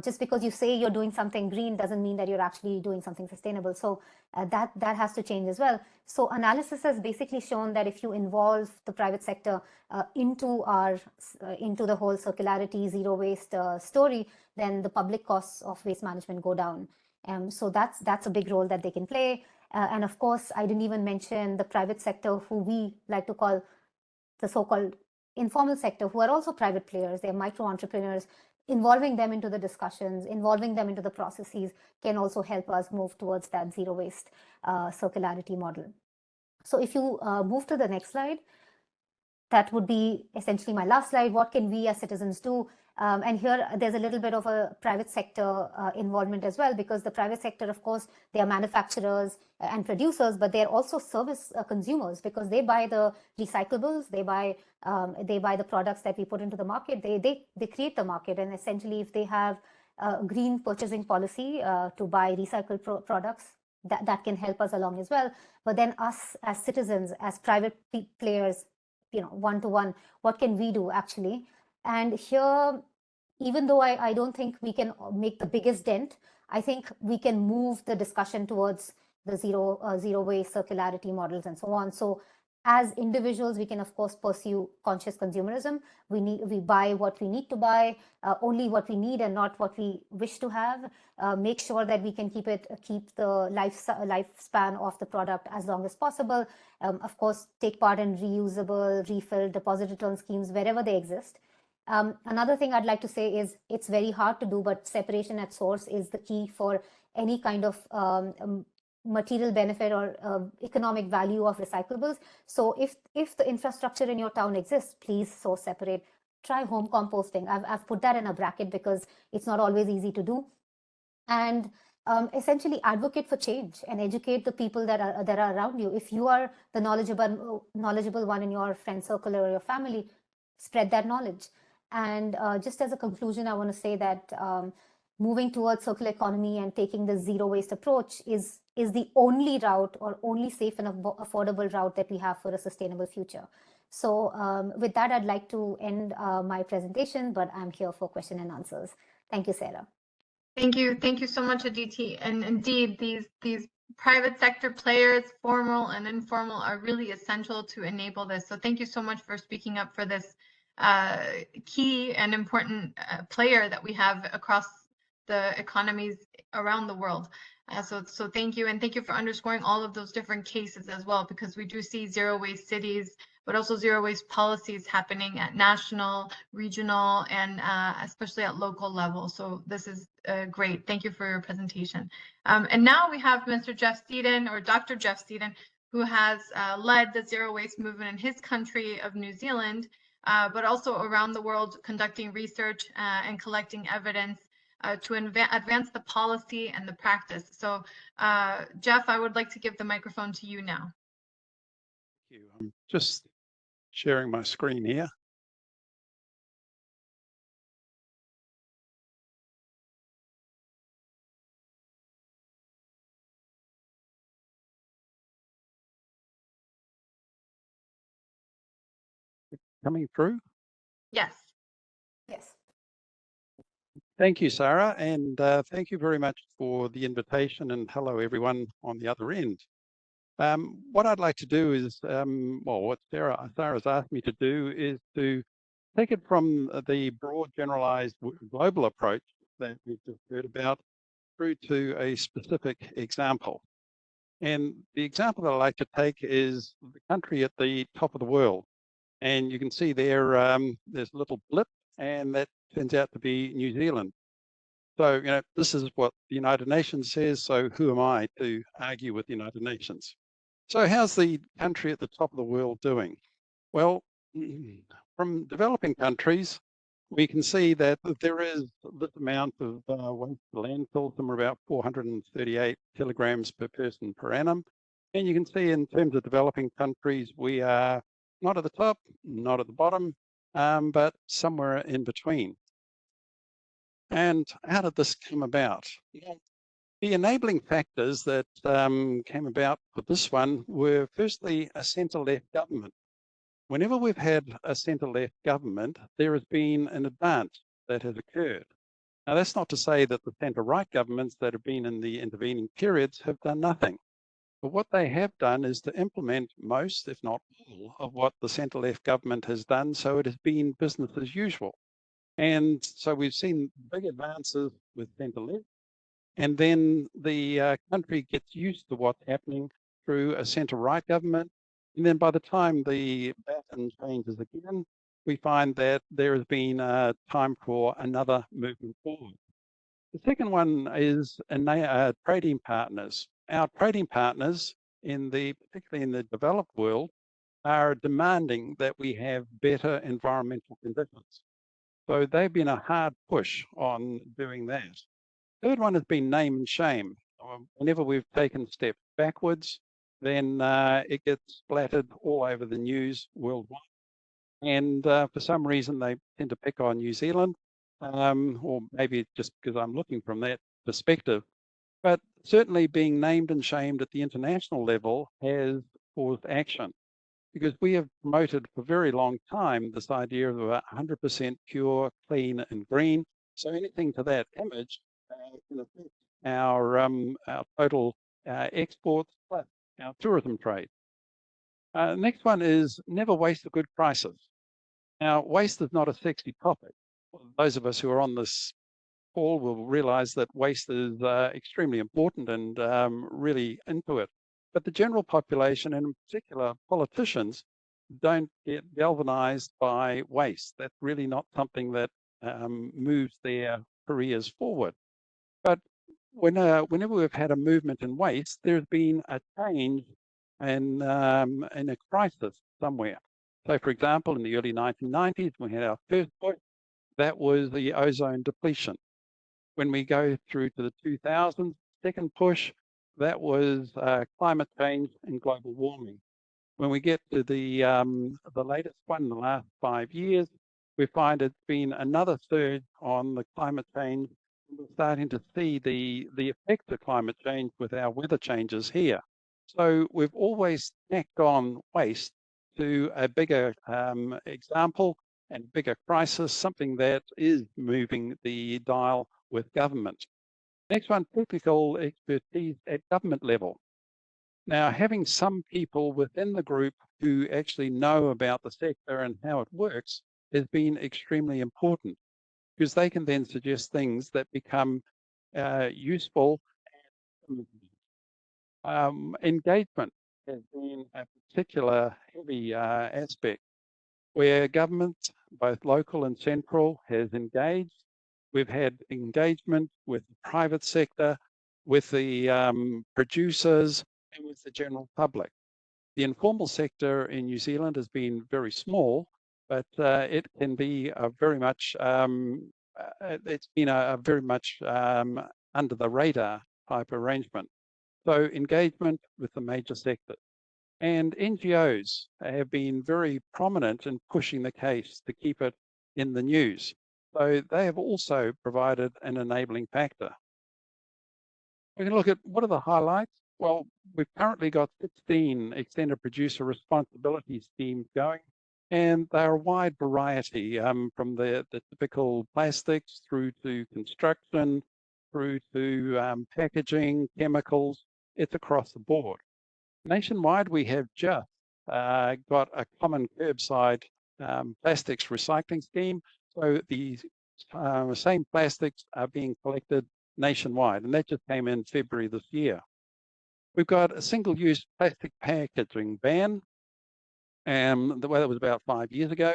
just because you say you're doing something green doesn't mean that you're actually doing something sustainable. So that has to change as well. So analysis has basically shown that if you involve the private sector into the whole circularity, zero waste story, then the public costs of waste management go down. So that's a big role that they can play. And of course, I didn't even mention the private sector, who we like to call the so-called informal sector, who are also private players. They're micro entrepreneurs. involving them into the discussions, involving them into the processes can also help us move towards that zero waste circularity model. So if you move to the next slide, that would be essentially my last slide. What can we as citizens do? And here there's a little bit of a private sector involvement as well, because the private sector, of course, they are manufacturers and producers, but they're also service consumers, because they buy the recyclables, they buy the products that we put into the market, they create the market. And essentially, if they have a green purchasing policy to buy recycled products, that can help us along as well. But then us as citizens, as private players, one-to-one, what can we do actually? And here, even though I don't think we can make the biggest dent, I think we can move the discussion towards the zero waste circularity models and so on. So as individuals, we can of course pursue conscious consumerism. We buy what we need to buy, only what we need and not what we wish to have. Make sure that we can keep the lifespan of the product as long as possible. Of course, take part in reusable, refill, deposit return schemes wherever they exist. Another thing I'd like to say is it's very hard to do, but separation at source is the key for any kind of material benefit or economic value of recyclables. So if the infrastructure in your town exists, please source separate. Try home composting. I've put that in a bracket because it's not always easy to do. And essentially advocate for change and educate the people that are around you. If you are the knowledgeable one in your friend circle or your family, spread that knowledge. And just as a conclusion, I want to say that moving towards circular economy and taking the zero waste approach is the only route or only safe and affordable route that we have for a sustainable future. So with that, I'd like to end my presentation, but I'm here for question and answers. Thank you, Sarah. Thank you so much, Aditi. And indeed, these private sector players, formal and informal, are really essential to enable this. So thank you so much for speaking up for this key and important player that we have across the economies around the world. So thank you, and thank you for underscoring all of those different cases as well, because we do see zero waste cities, but also zero waste policies happening at national, regional, and especially at local level. So this is great. Thank you for your presentation. And now we have Mr. Jeff Steeden, or Dr. Jeff Steeden, who has led the zero waste movement in his country of New Zealand, but also around the world, conducting research and collecting evidence to advance the policy and the practice. So Jeff, I would like to give the microphone to you now. Thank you. I'm just sharing my screen here. Coming through? Yes. Yes. Thank you, Sarah, and thank you very much for the invitation, and hello everyone on the other end. What I'd like to do is, well, what Sarah's asked me to do is to take it from the broad generalized global approach that we've just heard about through to a specific example. And the example that I like to take is the country at the top of the world. And you can see there, there's a little blip, and that turns out to be New Zealand. So, this is what the United Nations says, so who am I to argue with the United Nations? So how's the country at the top of the world doing? Well, from developing countries, we can see that there is this amount of waste to landfill, somewhere about 438 kilograms per person per annum. And you can see in terms of developing countries, we are not at the top, not at the bottom, but somewhere in between. And how did this come about? The enabling factors that came about for this one were firstly a centre-left government. Whenever we've had a centre-left government, there has been an advance that has occurred. Now, that's not to say that the centre-right governments that have been in the intervening periods have done nothing. But what they have done is to implement most, if not all, of what the centre-left government has done, so it has been business as usual. And so we've seen big advances with centre-left, and then the country gets used to what's happening through a centre-right government. And then by the time the baton changes again, we find that there has been time for another movement forward. The second one is trading partners. Our trading partners, particularly in the developed world, are demanding that we have better environmental conditions. So they've been a hard push on doing that. Third one has been name and shame. Whenever we've taken steps backwards, then it gets splattered all over the news worldwide. And for some reason, they tend to pick on New Zealand, or maybe just because I'm looking from that perspective. But certainly being named and shamed at the international level has caused action, because we have promoted for a very long time this idea of 100% pure, clean and green. So anything to that image can affect our total exports plus our tourism trade. Next one is never waste a good crisis. Now, waste is not a sexy topic. Those of us who are on this call will realize that waste is extremely important and really into it. But the general population, and in particular politicians, don't get galvanized by waste. That's really not something that moves their careers forward. But whenever we've had a movement in waste, there's been a change and a crisis somewhere. So, for example, in the early 1990s, we had our first push. That was the ozone depletion. When we go through to the 2000s, second push, that was climate change and global warming. When we get to the latest one in the last 5 years, we find it's been another surge on the climate change. We're starting to see the effects of climate change with our weather changes here. So we've always tacked on waste to a bigger example and bigger crisis, something that is moving the dial with government. Next one, technical expertise at government level. Now, having some people within the group who actually know about the sector and how it works has been extremely important, because they can then suggest things that become useful. Engagement has been a particular heavy aspect where government, both local and central, has engaged. We've had engagement with the private sector, with the producers, and with the general public. The informal sector in New Zealand has been very small, but it can be a very much, it's been a very much under the radar type arrangement. So engagement with the major sectors. And NGOs have been very prominent in pushing the case to keep it in the news. So they have also provided an enabling factor. We can look at what are the highlights. Well, we've currently got 16 extended producer responsibility schemes going, and they're a wide variety from the typical plastics through to construction, through to packaging, chemicals. It's across the board. Nationwide, we have just got a common curbside plastics recycling scheme. So the same plastics are being collected nationwide, and that just came in February this year. We've got a single-use plastic packaging ban, the way that was about 5 years ago,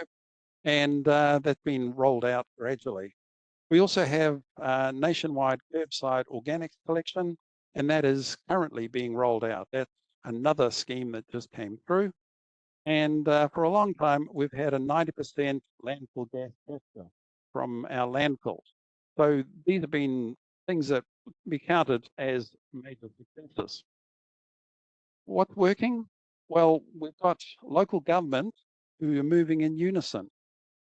and that's been rolled out gradually. We also have nationwide curbside organics collection, and that is currently being rolled out. That's another scheme that just came through. And for a long time, we've had a 90% landfill gas capture from our landfills. So these have been things that we counted as major successes. What's working? Well, we've got local government who are moving in unison.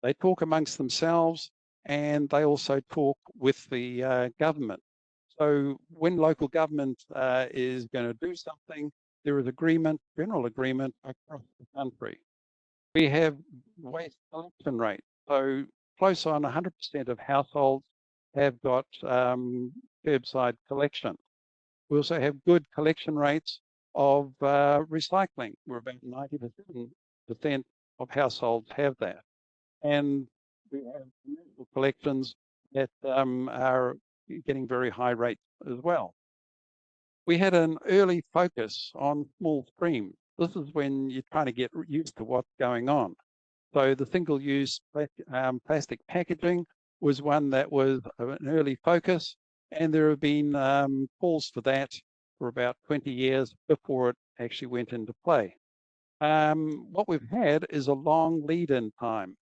They talk amongst themselves, and they also talk with the government. So when local government is going to do something, there is agreement, general agreement across the country. We have waste collection rate. So close on 100% of households have got curbside collection. We also have good collection rates of recycling. We're about 90% of households have that. And we have commercial collections that are getting very high rates as well. We had an early focus on small streams. This is when you're trying to get used to what's going on. So the single-use plastic packaging was one that was an early focus, and there have been calls for that for about 20 years before it actually went into play. What we've had is a long lead-in time.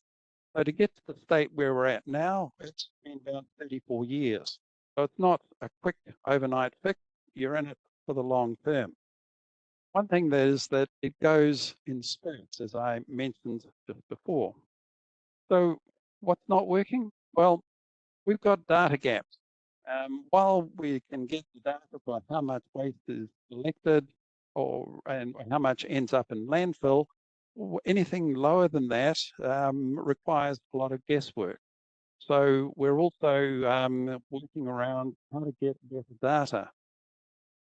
So to get to the state where we're at now, it's been about 34 years. So it's not a quick overnight fix. You're in it for the long term. One thing that is that it goes in spurts, as I mentioned just before. So what's not working? Well, we've got data gaps. While we can get the data about how much waste is collected and how much ends up in landfill, anything lower than that requires a lot of guesswork. So we're also working around how to get better data.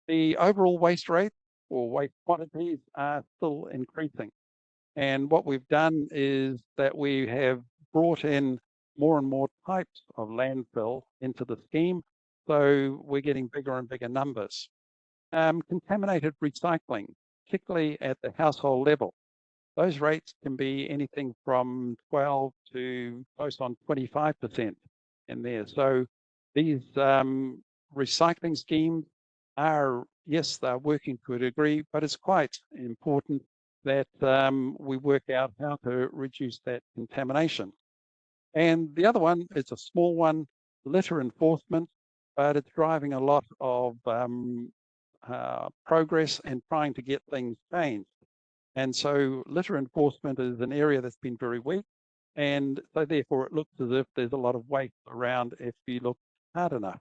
The overall waste rate or waste quantities are still increasing. And what we've done is that we have brought in more and more types of landfill into the scheme. So we're getting bigger and bigger numbers. Contaminated recycling, particularly at the household level. Those rates can be anything from 12 to close on 25% in there. So these recycling schemes are, yes, they're working to a degree, but it's quite important that we work out how to reduce that contamination. And the other one, it's a small one, litter enforcement, but it's driving a lot of progress and trying to get things changed. And so litter enforcement is an area that's been very weak. And so therefore it looks as if there's a lot of waste around if you look hard enough.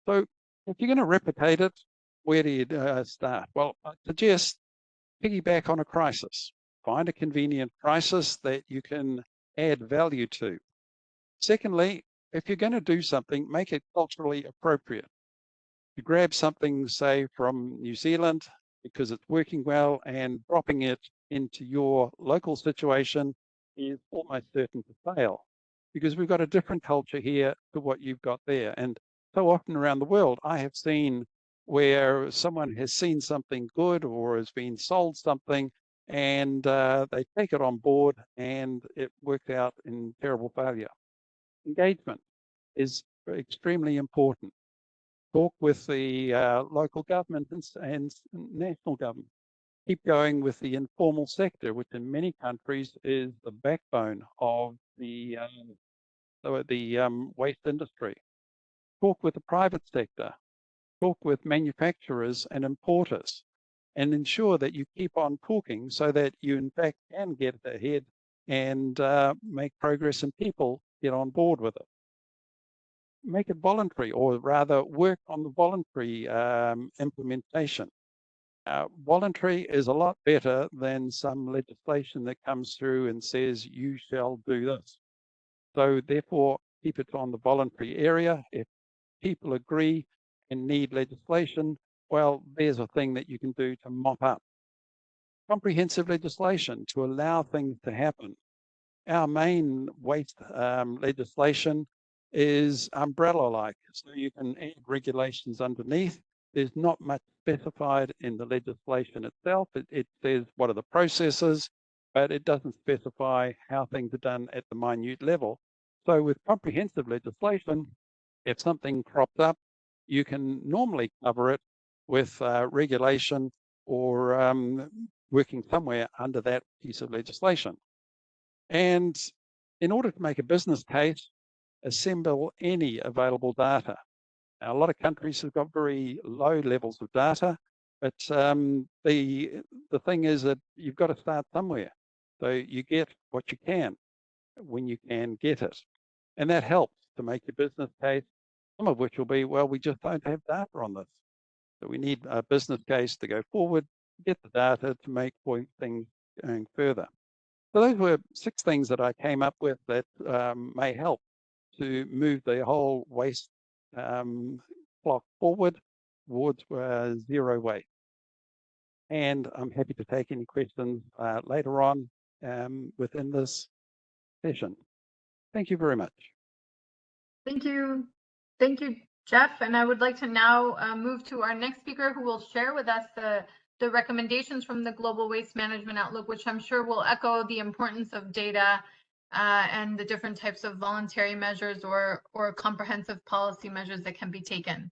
So if you're going to replicate it, where do you start? Well, I suggest piggyback on a crisis. Find a convenient crisis that you can add value to. Secondly, if you're going to do something, make it culturally appropriate. You grab something, say, from New Zealand because it's working well, and dropping it into your local situation is almost certain to fail because we've got a different culture here to what you've got there. And so often around the world, I have seen where someone has seen something good or has been sold something and they take it on board and it worked out in terrible failure. Engagement is extremely important. Talk with the local government and national government. Keep going with the informal sector, which in many countries is the backbone of the waste industry. Talk with the private sector. Talk with manufacturers and importers, and ensure that you keep on talking so that you in fact can get ahead and make progress and people get on board with it. Make it voluntary, or rather work on the voluntary implementation. Voluntary is a lot better than some legislation that comes through and says you shall do this. So therefore, keep it on the voluntary area. If people agree and need legislation, well, there's a thing that you can do to mop up. Comprehensive legislation to allow things to happen. Our main waste legislation is umbrella-like, so you can add regulations underneath. There's not much specified in the legislation itself. It says what are the processes, but it doesn't specify how things are done at the minute level. So with comprehensive legislation, if something crops up, you can normally cover it with regulation or working somewhere under that piece of legislation. And in order to make a business case, assemble any available data. Now, a lot of countries have got very low levels of data, but the thing is that you've got to start somewhere. So you get what you can when you can get it. And that helps to make your business case, some of which will be, well, we just don't have data on this. So we need a business case to go forward, get the data to make things going further. So those were 6 things that I came up with that may help to move the whole waste clock forward towards zero waste. And I'm happy to take any questions later on within this session. Thank you very much. Thank you. Thank you, Jeff. And I would like to now move to our next speaker who will share with us the the recommendations from the Global Waste Management Outlook, which I'm sure will echo the importance of data and the different types of voluntary measures or comprehensive policy measures that can be taken.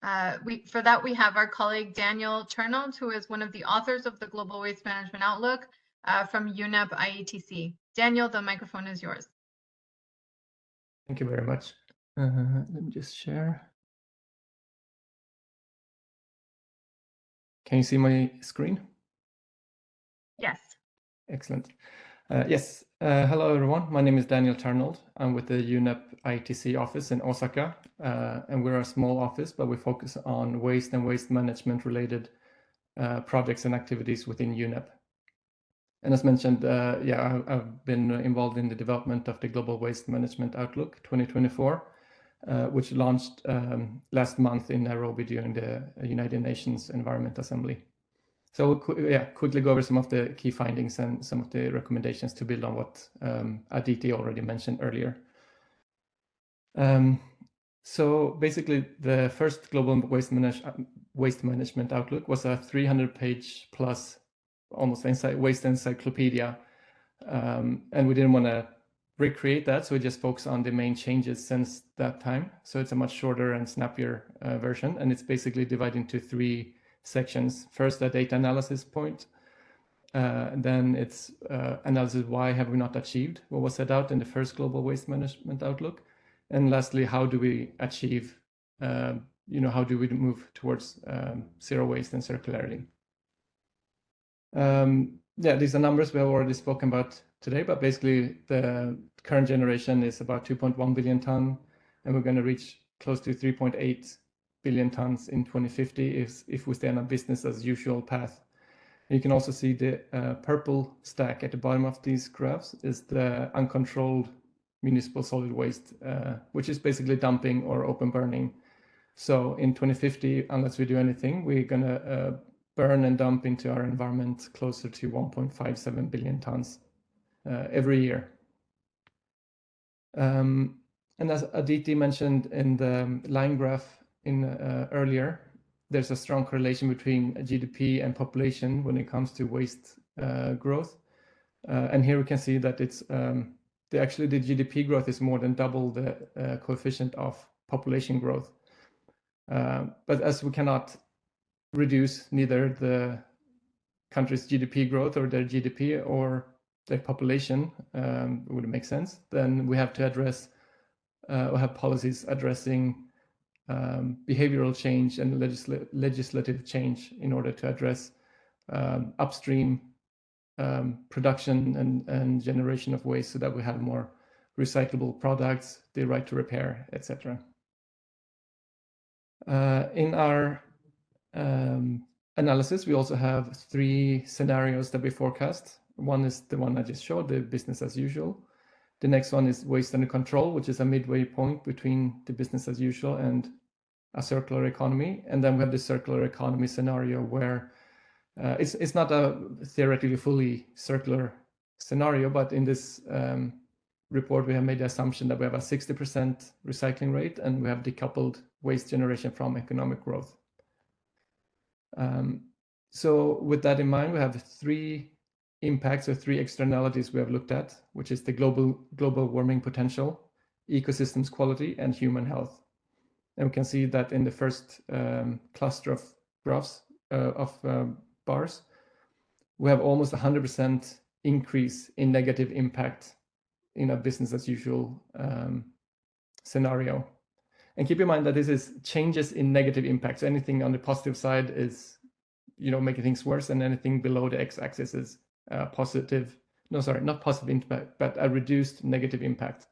For that, we have our colleague Daniel Turnald, who is one of the authors of the Global Waste Management Outlook from UNEP IETC. Daniel, the microphone is yours. Thank you very much. Let me just share. Can you see my screen? Yes. Excellent. Yes. Hello, everyone. My name is Daniel Turnald. I'm with the UNEP IETC office in Osaka, and we're a small office, but we focus on waste and waste management related projects and activities within UNEP. And as mentioned, I've been involved in the development of the Global Waste Management Outlook 2024, which launched last month in Nairobi during the United Nations Environment Assembly. So we'll quickly go over some of the key findings and some of the recommendations to build on what Aditi already mentioned earlier. So basically, the first Global Waste Management Outlook was a 300-page plus almost waste encyclopedia, and we didn't want to recreate that, so we just focus on the main changes since that time. So it's a much shorter and snappier version, and it's basically divided into 3 sections. First, a data analysis point, then it's analysis why have we not achieved what was set out in the first Global Waste Management Outlook, and lastly, how do we achieve, how do we move towards zero waste and circularity. These are numbers we have already spoken about today, but basically the current generation is about 2.1 billion ton, and we're going to reach close to 3.8 billion tons in 2050 if we stay on a business as usual path. And you can also see the purple stack at the bottom of these graphs is the uncontrolled municipal solid waste, which is basically dumping or open burning. So in 2050, unless we do anything, we're going to burn and dump into our environment closer to 1.57 billion tons every year. And as Aditi mentioned in the line graph earlier, there's a strong correlation between GDP and population when it comes to waste growth. And here we can see that it's actually the GDP growth is more than double the coefficient of population growth. But as we cannot reduce neither the country's GDP growth or their GDP or their population, would it make sense? Then we have to address or have policies addressing behavioral change and legislative change in order to address upstream production and generation of waste so that we have more recyclable products, the right to repair, etc. In our analysis, we also have 3 scenarios that we forecast. One is the one I just showed, the business as usual. The next one is waste under control, which is a midway point between the business as usual and a circular economy. And then we have the circular economy scenario where it's not a theoretically fully circular scenario, but in this report, we have made the assumption that we have a 60% recycling rate and we have decoupled waste generation from economic growth. So with that in mind, we have 3 impacts or 3 externalities we have looked at, which is the global warming potential, ecosystems quality, and human health. And we can see that in the first cluster of graphs bars, we have almost 100% increase in negative impact in a business as usual scenario. And keep in mind that this is changes in negative impacts. So anything on the positive side is, making things worse, and anything below the x-axis is positive. No, sorry, not positive impact, but a reduced negative impact.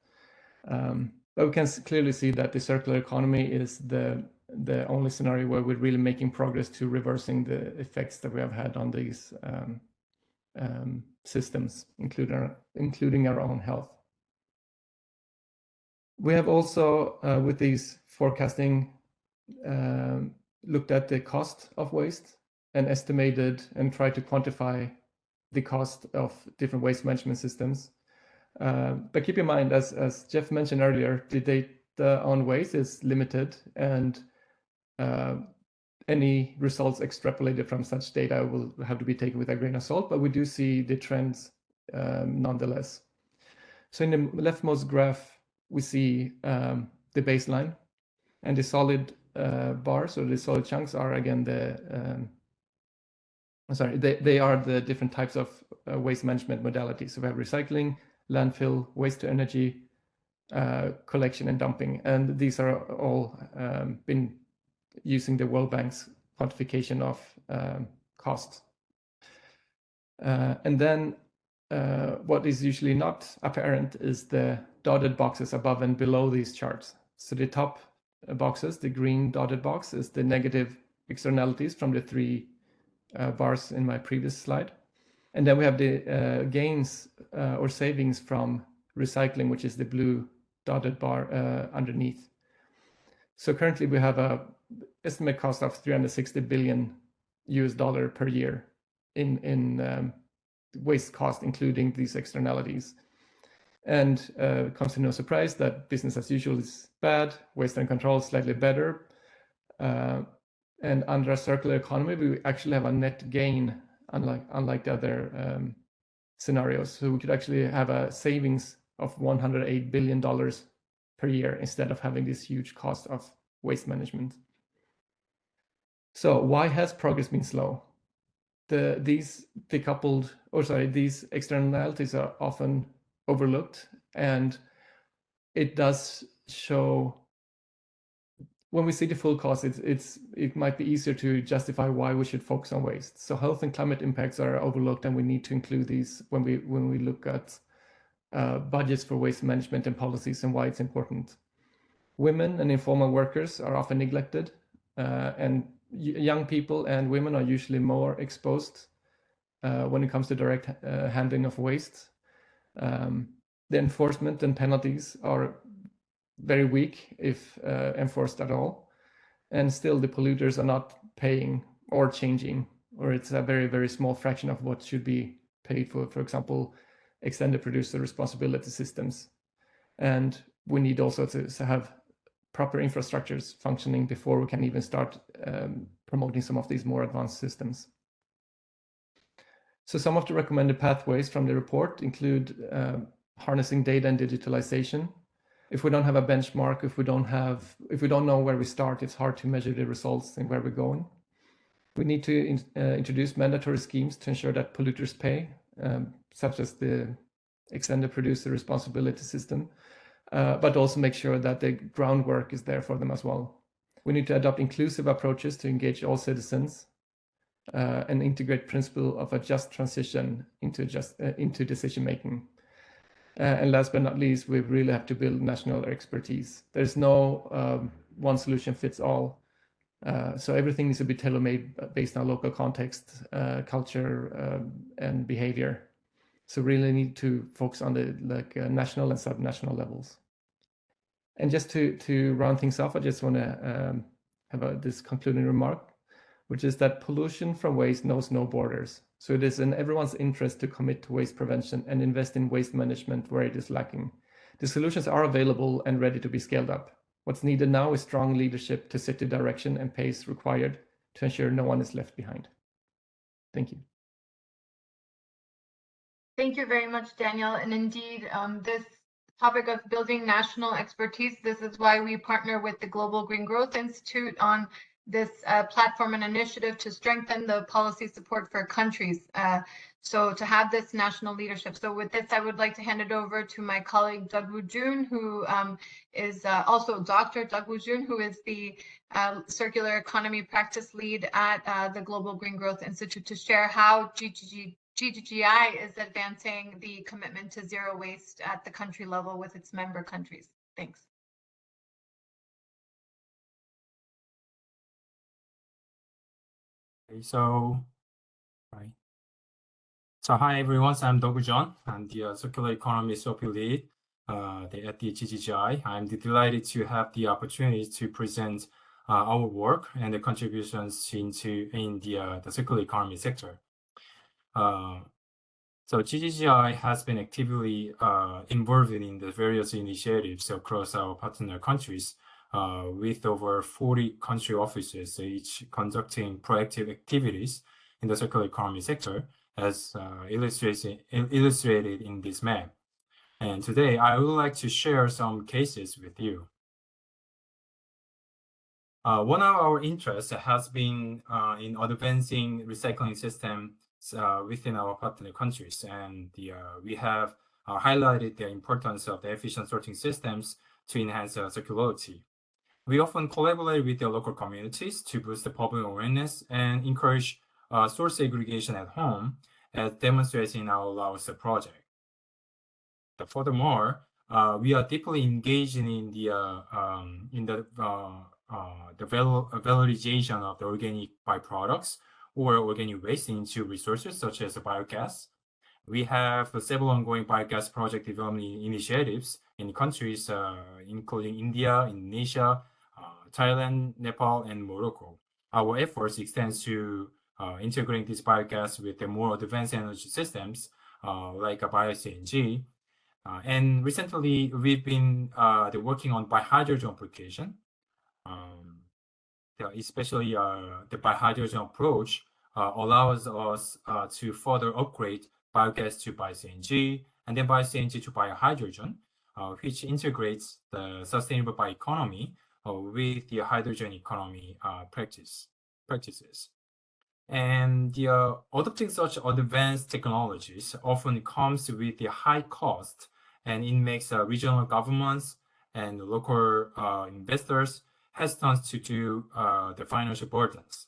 But we can clearly see that the circular economy is the only scenario where we're really making progress to reversing the effects that we have had on these systems, including our own health. We have also, with these forecasting, looked at the cost of waste and estimated and tried to quantify the cost of different waste management systems. But keep in mind, as Jeff mentioned earlier, the data on waste is limited, and any results extrapolated from such data will have to be taken with a grain of salt, but we do see the trends nonetheless. So in the leftmost graph, we see the baseline, and the solid bars or the solid chunks are again the they are the different types of waste management modalities. So we have recycling, landfill, waste to energy, collection and dumping, and these are all been using the World Bank's quantification of costs. And then what is usually not apparent is the dotted boxes above and below these charts. So the top boxes, the green dotted box, is the negative externalities from the three bars in my previous slide. And then we have the gains or savings from recycling, which is the blue dotted bar underneath. So currently we have a estimate cost of $360 billion per year in waste cost, including these externalities. And it comes to no surprise that business as usual is bad, waste and control is slightly better. And under a circular economy, we actually have a net gain, unlike the other scenarios. So we could actually have a savings of $108 billion per year instead of having this huge cost of waste management. So why has progress been slow? These externalities are often overlooked, and it does show. When we see the full cost, it might be easier to justify why we should focus on waste. So health and climate impacts are overlooked, and we need to include these when we look at budgets for waste management and policies and why it's important. Women and informal workers are often neglected, and young people and women are usually more exposed when it comes to direct handling of waste. The enforcement and penalties are very weak, if enforced at all, and still the polluters are not paying or changing, or it's a very, very small fraction of what should be paid for example, extended producer responsibility systems. And we need also to have proper infrastructures functioning before we can even start promoting some of these more advanced systems. So some of the recommended pathways from the report include harnessing data and digitalization. If we don't have a benchmark, if we don't know where we start, it's hard to measure the results and where we're going. We need to introduce mandatory schemes to ensure that polluters pay, such as the extended producer responsibility system, but also make sure that the groundwork is there for them as well. We need to adopt inclusive approaches to engage all citizens and integrate principle of a just transition into decision making. And last but not least, we really have to build national expertise. There's no one solution fits all. So everything needs to be tailor-made based on local context, culture, and behavior. So really need to focus on the national and subnational levels. And just to round things off, I just want to have this concluding remark, which is that pollution from waste knows no borders. So it is in everyone's interest to commit to waste prevention and invest in waste management where it is lacking. The solutions are available and ready to be scaled up. What's needed now is strong leadership to set the direction and pace required to ensure no one is left behind. Thank you. Thank you very much, Daniel. And indeed, this topic of building national expertise, this is why we partner with the Global Green Growth Institute on this platform and initiative to strengthen the policy support for countries. So to have this national leadership. So with this, I would like to hand it over to my colleague, Doug Jun, who is also Dr. Doug Jun, who is the Circular Economy Practice Lead at the Global Green Growth Institute, to share how GGGI is advancing the commitment to zero waste at the country level with its member countries. Thanks. So hi everyone, I'm Dogu John. I'm the Circular Economy SOP Lead at the GGGI. I'm delighted to have the opportunity to present our work and the contributions in the circular economy sector. So GGGI has been actively involved in the various initiatives across our partner countries with over 40 country offices, each conducting proactive activities in the circular economy sector, as illustrated in this map. And today, I would like to share some cases with you. One of our interests has been in advancing recycling systems within our partner countries, and we have highlighted the importance of the efficient sorting systems to enhance circularity. We often collaborate with the local communities to boost the public awareness and encourage source segregation at home, as demonstrated in our Laos project. Furthermore, we are deeply engaged in the valorization of the organic byproducts or organic waste into resources such as biogas. We have several ongoing biogas project development initiatives in countries including India, Indonesia, Thailand, Nepal, and Morocco. Our efforts extend to integrating this biogas with the more advanced energy systems like bio-CNG. And recently, we've been working on biohydrogen application. Especially the biohydrogen approach allows us to further upgrade biogas to bio-CNG and then bio-CNG to biohydrogen, which integrates the sustainable bioeconomy with the hydrogen economy practices. And adopting such advanced technologies often comes with a high cost, and it makes regional governments and local investors hesitant to do the financial burdens.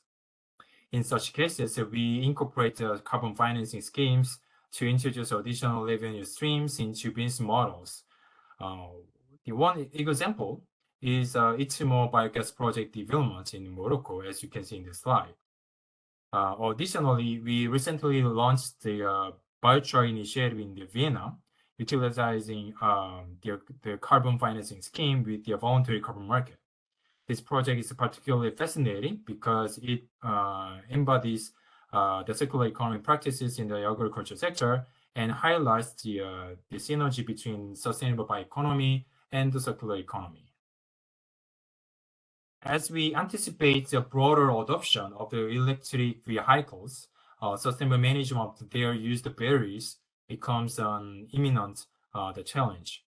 In such cases, we incorporate carbon financing schemes to introduce additional revenue streams into business models. The one example is Itsumo biogas project development in Morocco, as you can see in the slide. Additionally, we recently launched the biochar initiative in Vienna, utilizing the carbon financing scheme with the voluntary carbon market. This project is particularly fascinating because it embodies the circular economy practices in the agriculture sector and highlights the synergy between sustainable bioeconomy and the circular economy. As we anticipate the broader adoption of the electric vehicles, sustainable management of their used batteries becomes an imminent challenge.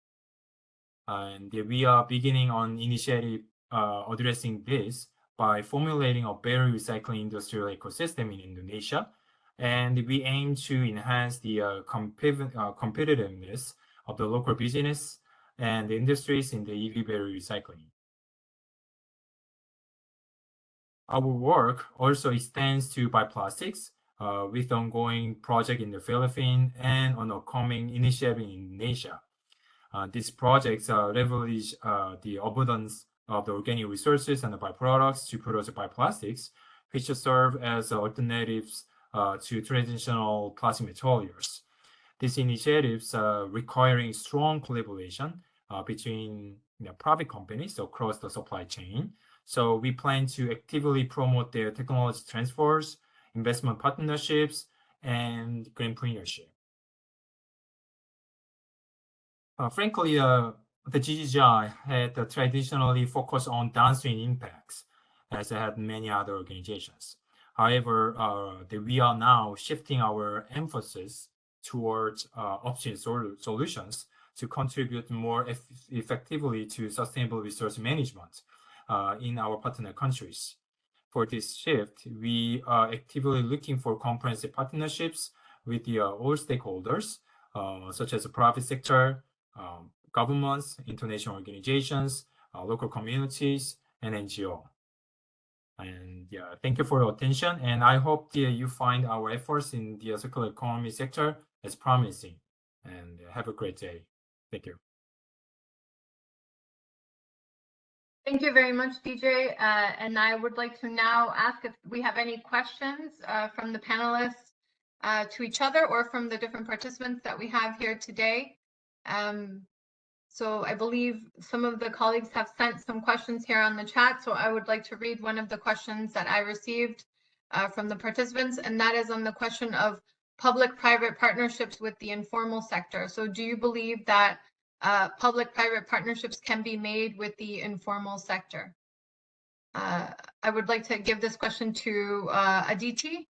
And we are beginning on initiative addressing this by formulating a battery recycling industrial ecosystem in Indonesia, and we aim to enhance the competitiveness of the local business and the industries in the EV battery recycling. Our work also extends to bioplastics with ongoing project in the Philippines and an upcoming initiative in Indonesia. These projects leverage the abundance of the organic resources and the byproducts to produce bioplastics, which serve as alternatives to traditional plastic materials. These initiatives are requiring strong collaboration between private companies across the supply chain. So we plan to actively promote their technology transfers, investment partnerships, and greenpreneurship. Frankly, the GGI had traditionally focused on downstream impacts, as it had many other organizations. However, we are now shifting our emphasis towards upstream solutions to contribute more effectively to sustainable resource management in our partner countries. For this shift, we are actively looking for comprehensive partnerships with all stakeholders, such as the private sector, governments, international organizations, local communities, and NGO. And thank you for your attention. And I hope you find our efforts in the circular economy sector as promising. And have a great day. Thank you. Thank you very much, DJ. And I would like to now ask if we have any questions from the panelists to each other or from the different participants that we have here today. So I believe some of the colleagues have sent some questions here on the chat. So I would like to read one of the questions that I received from the participants, and that is on the question of public-private partnerships with the informal sector. So do you believe that public-private partnerships can be made with the informal sector. I would like to give this question to Aditi,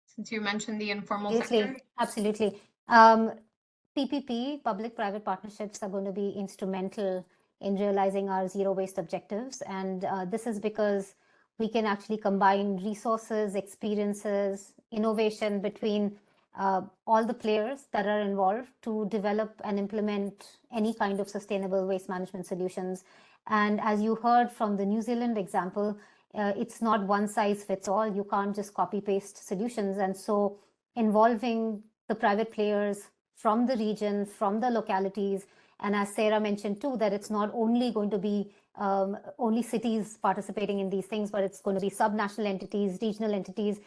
since you mentioned the informal sector. Absolutely. PPP, public-private partnerships, are going to be instrumental in realizing our zero waste objectives. And this is because we can actually combine resources, experiences, innovation between all the players that are involved to develop and implement any kind of sustainable waste management solutions. And as you heard from the New Zealand example, it's not one size fits all. You can't just copy paste solutions. And so involving the private players from the region, from the localities, and as Sarah mentioned too, that it's not only going to be only cities participating in these things, but it's going to be subnational entities, regional entities,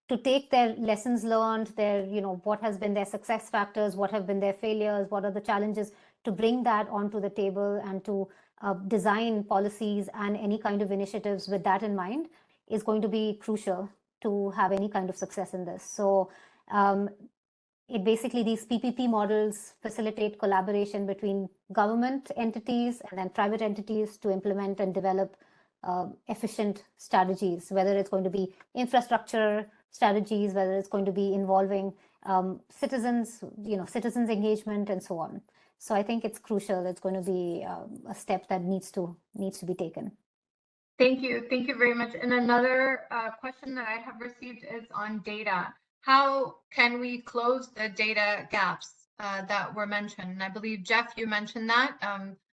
to take their lessons learned, their, what has been their success factors, what have been their failures, what are the challenges, to bring that onto the table and to design policies and any kind of initiatives with that in mind is going to be crucial to have any kind of success in this. So these PPP models facilitate collaboration between government entities and then private entities to implement and develop efficient strategies, whether it's going to be infrastructure strategies, whether it's going to be involving citizens, citizens engagement and so on. So I think it's crucial. It's going to be a step that needs to be taken. Thank you very much. And another question that I have received is on data. How can we close the data gaps that were mentioned? And I believe, Jeff, you mentioned that.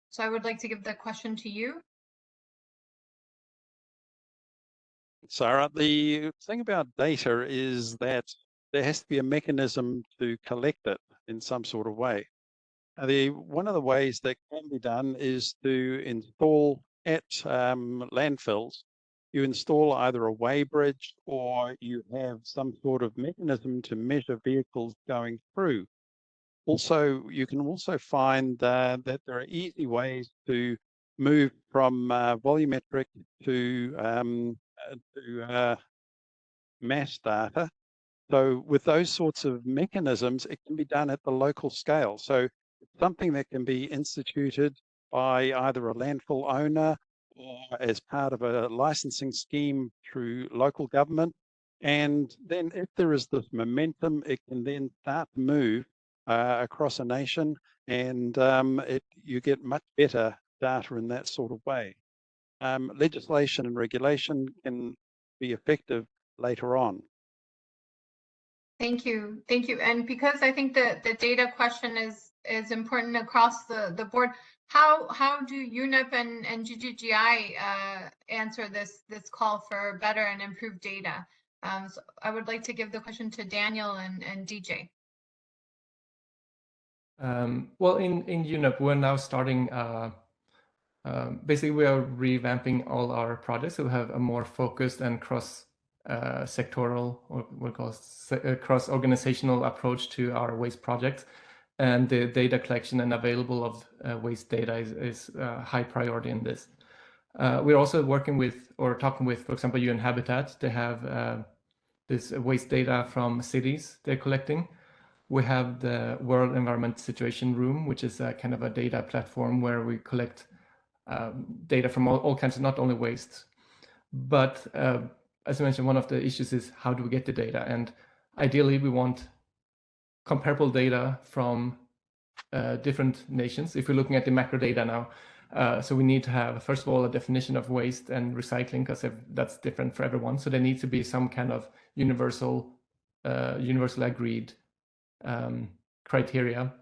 So I would like to give the question to you. Sarah, the thing about data is that there has to be a mechanism to collect it in some sort of way. One of the ways that can be done is to install at landfills. You install either a weighbridge or you have some sort of mechanism to measure vehicles going through. Also, you can also find that there are easy ways to move from volumetric to mass data. So with those sorts of mechanisms, it can be done at the local scale. So it's something that can be instituted by either a landfill owner or as part of a licensing scheme through local government. And then if there is this momentum, it can then start to move across a nation, and you get much better data in that sort of way. Legislation and regulation can be effective later on. Thank you. And because I think the data question is important across the board, how do UNEP and GGGI answer this call for better and improved data? So I would like to give the question to Daniel and DJ. Well, in UNEP, we're now starting. Basically, we are revamping all our projects to have a more focused and cross-sectoral, or what we call cross-organizational approach to our waste projects. And the data collection and available of waste data is a high priority in this. We're also working with, or talking with, for example, UN Habitat. They have this waste data from cities they're collecting. We have the World Environment Situation Room, which is a kind of a data platform where we collect data from all kinds of, not only waste. But as I mentioned, one of the issues is how do we get the data? And ideally, we want comparable data from different nations. If we're looking at the macro data now, so we need to have, first of all, a definition of waste and recycling, because that's different for everyone. So there needs to be some kind of universally agreed criteria.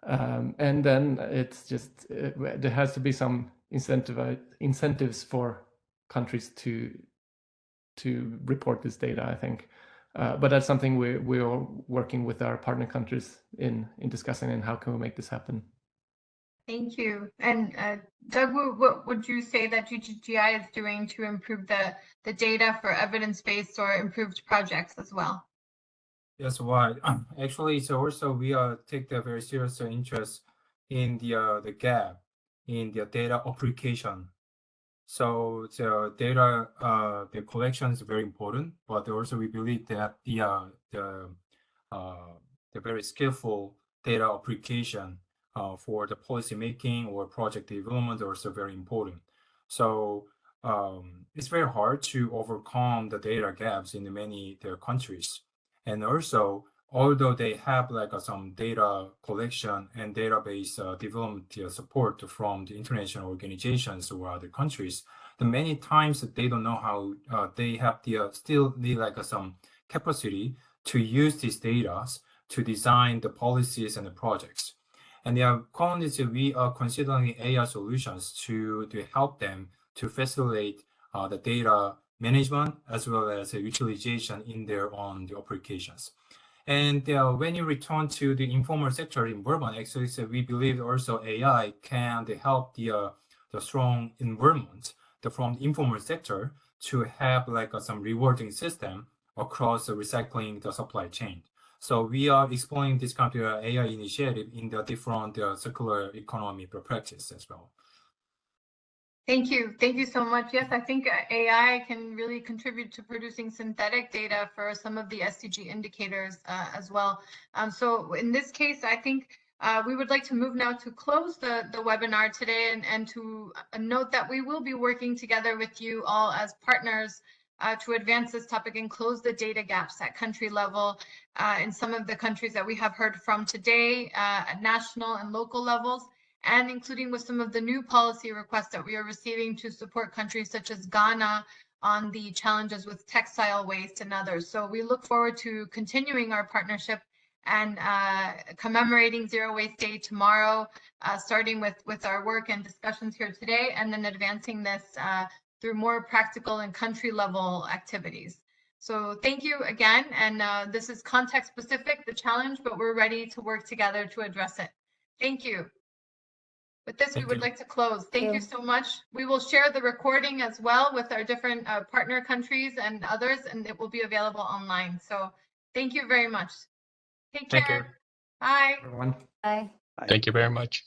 And then it's just, there has to be some incentives for countries to report this data, I think. But that's something we're working with our partner countries in discussing, and how can we make this happen. Thank you. And Doug, what would you say that GGGI is doing to improve the data for evidence-based or improved projects as well? Yes, right. Actually, so also we take the very serious interest in the gap in the data application. So the data, the collection is very important, but also we believe that the very skillful data application for the policy making or project development are also very important. So it's very hard to overcome the data gaps in many their countries. And also, although they have like some data collection and database development support from the international organizations or other countries, then many times they don't know how they have the still need like some capacity to use these data to design the policies and the projects. And currently we are considering AI solutions to help them to facilitate the data management as well as utilization in their own applications. And when you return to the informal sector environment, actually, so we believe also AI can help the strong environment from the informal sector to have like some rewarding system across the recycling the supply chain. So we are exploring this kind of AI initiative in the different circular economy practice as well. Thank you. Thank you so much. Yes, I think AI can really contribute to producing synthetic data for some of the SDG indicators as well. So in this case, I think we would like to move now to close the webinar today and to note that we will be working together with you all as partners to advance this topic and close the data gaps at country level in some of the countries that we have heard from today at national and local levels, and including with some of the new policy requests that we are receiving to support countries such as Ghana on the challenges with textile waste and others. So we look forward to continuing our partnership and commemorating Zero Waste Day tomorrow, starting with our work and discussions here today, and then advancing this through more practical and country level activities. So thank you again. And this is context specific, the challenge, but we're ready to work together to address it. Thank you. With this, we would like to close. Thank you so much. We will share the recording as well with our different partner countries and others, and it will be available online. So thank you very much. Take care. Thank you. Bye. Everyone. Bye. Thank you very much.